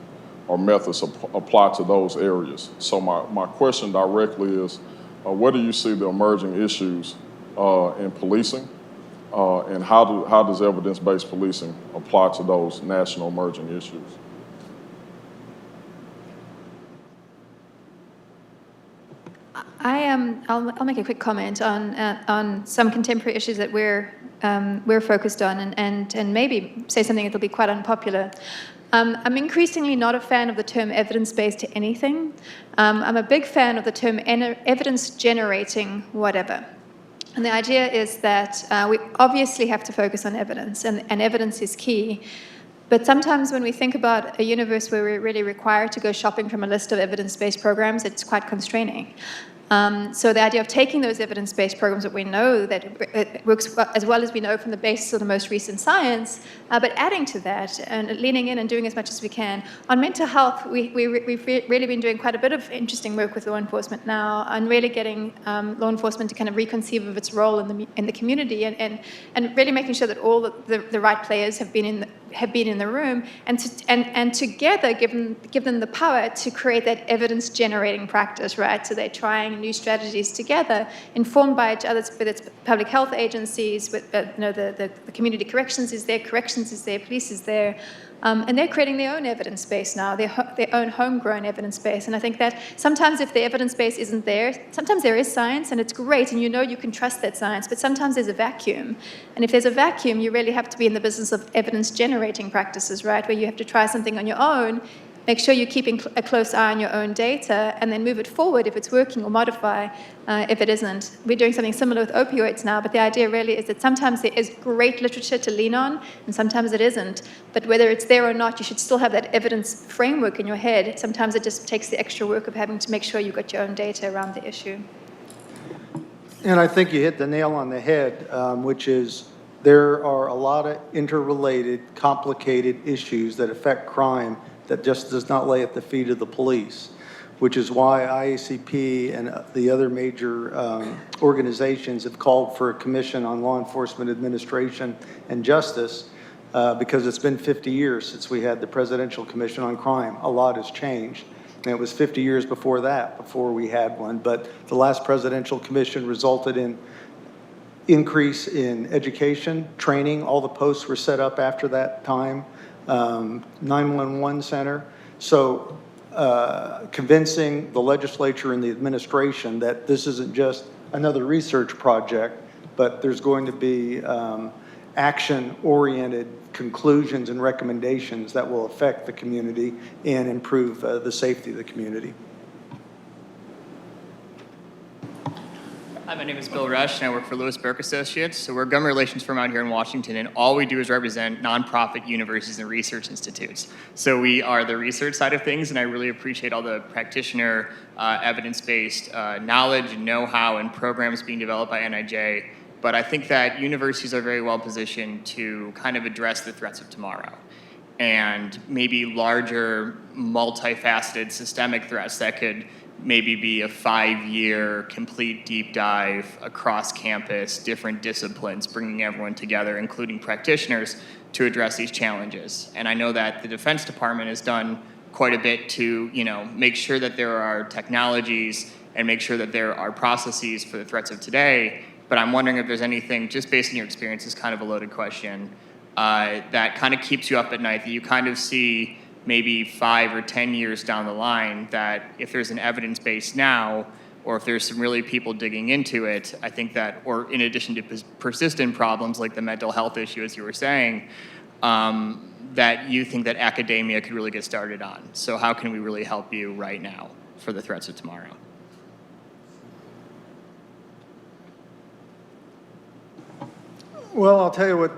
G: or methods apply to those areas? So my question directly is, where do you see the emerging issues in policing, and how does evidence-based policing apply to those national emerging issues?
D: I'll make a quick comment on some contemporary issues that we're focused on, and maybe say something that'll be quite unpopular. I'm increasingly not a fan of the term evidence-based to anything. I'm a big fan of the term evidence-generating whatever. And the idea is that we obviously have to focus on evidence, and evidence is key. But sometimes when we think about a universe where we're really required to go shopping from a list of evidence-based programs, it's quite constraining. So the idea of taking those evidence-based programs that we know that it works as well as we know from the basis of the most recent science, but adding to that and leaning in and doing as much as we can. On mental health, we've really been doing quite a bit of interesting work with law enforcement now, and really getting law enforcement to kind of reconceive of its role in the community, and really making sure that all the right players have been in the room, and together give them the power to create that evidence-generating practice, right? So they're trying new strategies together, informed by each other, whether it's public health agencies, with the community corrections is there, police is there, and they're creating their own evidence base now, their own homegrown evidence base. And I think that sometimes if the evidence base isn't there, sometimes there is science and it's great and you know you can trust that science, but sometimes there's a vacuum. And if there's a vacuum, you really have to be in the business of evidence generating practices, right? Where you have to try something on your own, make sure you're keeping a close eye on your own data, and then move it forward if it's working, or modify if it isn't. We're doing something similar with opioids now, but the idea really is that sometimes there is great literature to lean on, and sometimes it isn't. But whether it's there or not, you should still have that evidence framework in your head. Sometimes it just takes the extra work of having to make sure you've got your own data around the issue.
E: And I think you hit the nail on the head, which is there are a lot of interrelated, complicated issues that affect crime that just does not lay at the feet of the police, which is why IACP and the other major organizations have called for a commission on law enforcement administration and justice, because it's been 50 years since we had the Presidential Commission on Crime. A lot has changed. And it was 50 years before that, before we had one. But the last Presidential Commission resulted in increase in education, training. All the posts were set up after that time. 911 center. So convincing the legislature and the administration that this isn't just another research project, but there's going to be action-oriented conclusions and recommendations that will affect the community and improve the safety of the community.
H: Hi, my name is Bill Rush, and I work for Lewis Burke Associates. So we're a government relations firm out here in Washington, and all we do is represent nonprofit universities and research institutes. So we are the research side of things, and I really appreciate all the practitioner, evidence-based knowledge and know-how and programs being developed by NIJ. But I think that universities are very well positioned to kind of address the threats of tomorrow, and maybe larger, multifaceted, systemic threats that could maybe be a 5-year complete deep dive across campus, different disciplines, bringing everyone together, including practitioners, to address these challenges. And I know that the Defense Department has done quite a bit to, make sure that there are technologies and make sure that there are processes for the threats of today. But I'm wondering if there's anything, just based on your experience, is kind of a loaded question, that kind of keeps you up at night, that you kind of see maybe 5 or 10 years down the line, that if there's an evidence base now, or if there's some really people digging into it, I think that, or in addition to persistent problems like the mental health issue, as you were saying, that you think that academia could really get started on. So how can we really help you right now for the threats of tomorrow?
E: Well, I'll tell you what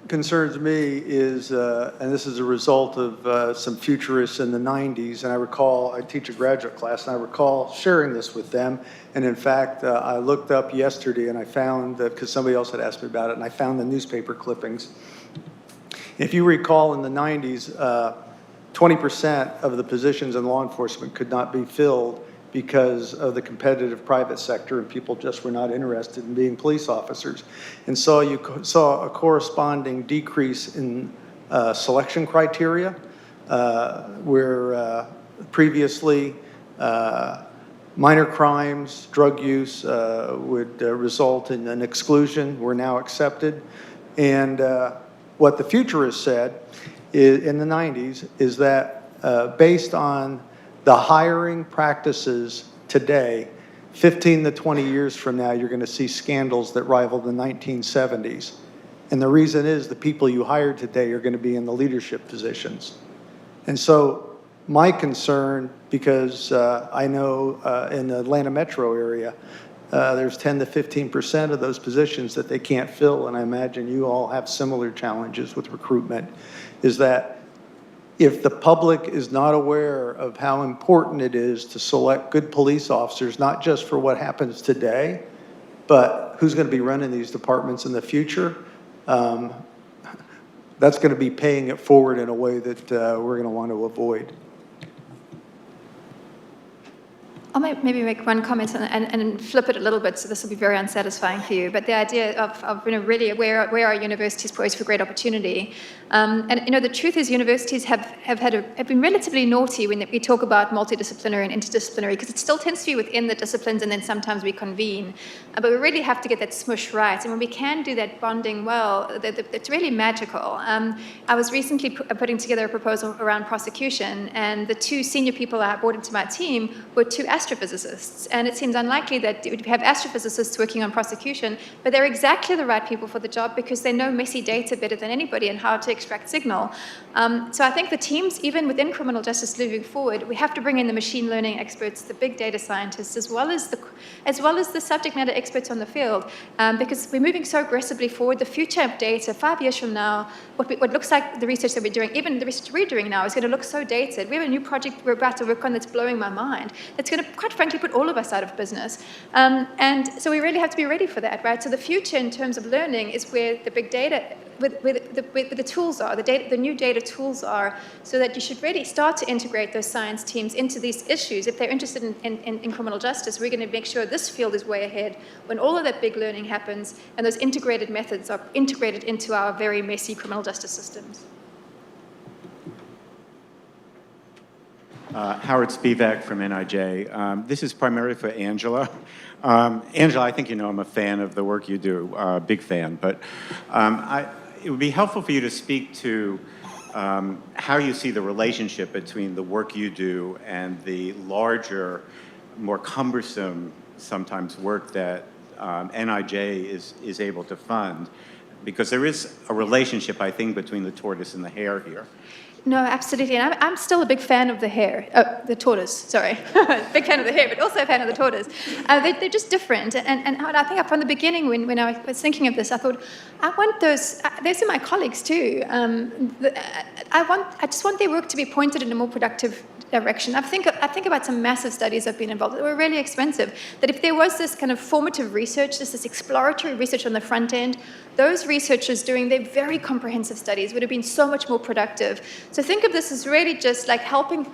E: concerns me is, and this is a result of some futurists in the 90s, and I teach a graduate class, and I recall sharing this with them. And in fact, I looked up yesterday and I found, because somebody else had asked me about it, and I found the newspaper clippings. If you recall, in the 90s, 20% of the positions in law enforcement could not be filled because of the competitive private sector, and people just were not interested in being police officers. And so you saw a corresponding decrease in selection criteria, where previously minor crimes, drug use would result in an exclusion, were now accepted. And what the futurists said in the 90s is that based on the hiring practices today, 15 to 20 years from now, you're going to see scandals that rival the 1970s. And the reason is the people you hire today are going to be in the leadership positions. And so my concern, because I know in the Atlanta metro area, there's 10 to 15% of those positions that they can't fill, and I imagine you all have similar challenges with recruitment, is that if the public is not aware of how important it is to select good police officers, not just for what happens today, but who's going to be running these departments in the future, that's going to be paying it forward in a way that we're going to want to avoid.
D: I'll maybe make one comment and flip it a little bit, so this will be very unsatisfying for you. But the idea of really where are universities poised for great opportunity? And the truth is, universities have been relatively naughty when we talk about multidisciplinary and interdisciplinary, because it still tends to be within the disciplines, and then sometimes we convene. But we really have to get that smush right, and when we can do that bonding well, it's really magical. I was recently putting together a proposal around prosecution, and the two senior people I brought into my team were two astrophysicists, and it seems unlikely that you would have astrophysicists working on prosecution, but they're exactly the right people for the job because they know messy data better than anybody and how to extract signal. So I think the teams, even within criminal justice moving forward, we have to bring in the machine learning experts, the big data scientists, as well as the subject matter experts on the field, because we're moving so aggressively forward. The future of data, 5 years from now, what looks like the research that we're doing, even the research we're doing now, is going to look so dated. We have a new project we're about to work on that's blowing my mind. It's going to, quite frankly, put all of us out of business. And so we really have to be ready for that, right? So the future in terms of learning is where the big data, where the tools are, the new data tools are, so that you should really start to integrate those science teams into these issues. If they're interested in criminal justice, we're going to make sure this field is way ahead when all of that big learning happens and those integrated methods are integrated into our very messy criminal justice systems.
I: Howard Spivak from NIJ. This is primarily for Angela. Angela, I think you know I'm a fan of the work you do, big fan, but it would be helpful for you to speak to how you see the relationship between the work you do and the larger, more cumbersome, sometimes work that NIJ is able to fund, because there is a relationship, I think, between the tortoise and the hare here.
D: No, absolutely. And I'm still a big fan of the hare, the tortoise, sorry. Big fan of the hare, but also a fan of the tortoise. They're just different. And I think from the beginning, when I was thinking of this, I thought, I want those are my colleagues too. I just want their work to be pointed in a more productive direction. I think about some massive studies I've been involved in that were really expensive, that if there was this kind of formative research, this exploratory research on the front end, those researchers doing their very comprehensive studies would have been so much more productive. So think of this as really just like helping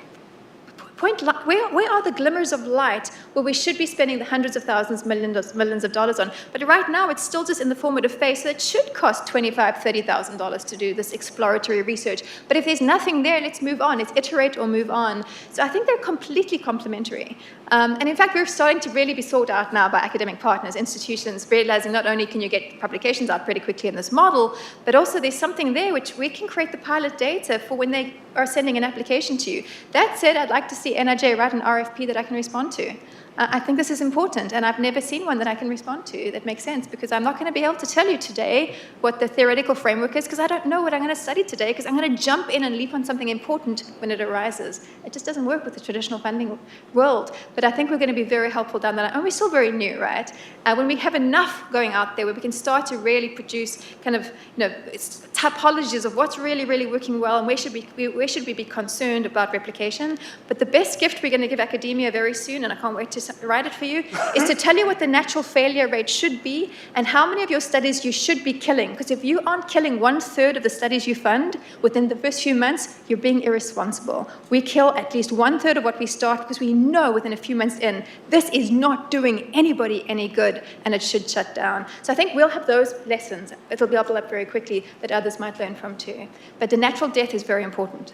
D: where are the glimmers of light where we should be spending the hundreds of thousands, millions of dollars on? But right now, it's still just in the formative phase, so it should cost $25,000, $30,000 to do this exploratory research. But if there's nothing there, let's move on. Let's iterate or move on. So I think they're completely complementary. And in fact, we're starting to really be sought out now by academic partners, institutions, realizing not only can you get publications out pretty quickly in this model, but also there's something there which we can create the pilot data for when they are sending an application to you. That said, I'd like to see NIJ write an RFP that I can respond to. I think this is important, and I've never seen one that I can respond to that makes sense, because I'm not going to be able to tell you today what the theoretical framework is, because I don't know what I'm going to study today, because I'm going to jump in and leap on something important when it arises. It just doesn't work with the traditional funding world, but I think we're going to be very helpful down the line, and we're still very new, right? When we have enough going out there where we can start to really produce kind of, typologies of what's really, really working well, and where should we be concerned about replication. But the best gift we're going to give academia very soon, and I can't wait to write it for you, is to tell you what the natural failure rate should be and how many of your studies you should be killing. Because if you aren't killing 1/3 of the studies you fund within the first few months, you're being irresponsible. We kill at least 1/3 of what we start because we know within a few months in, this is not doing anybody any good and it should shut down. So I think we'll have those lessons. It'll be bubbled up very quickly that others might learn from too. But the natural death is very important.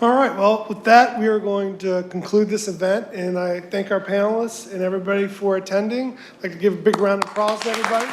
A: All right, well, with that, we are going to conclude this event, and I thank our panelists and everybody for attending. I'd like to give a big round of applause to everybody.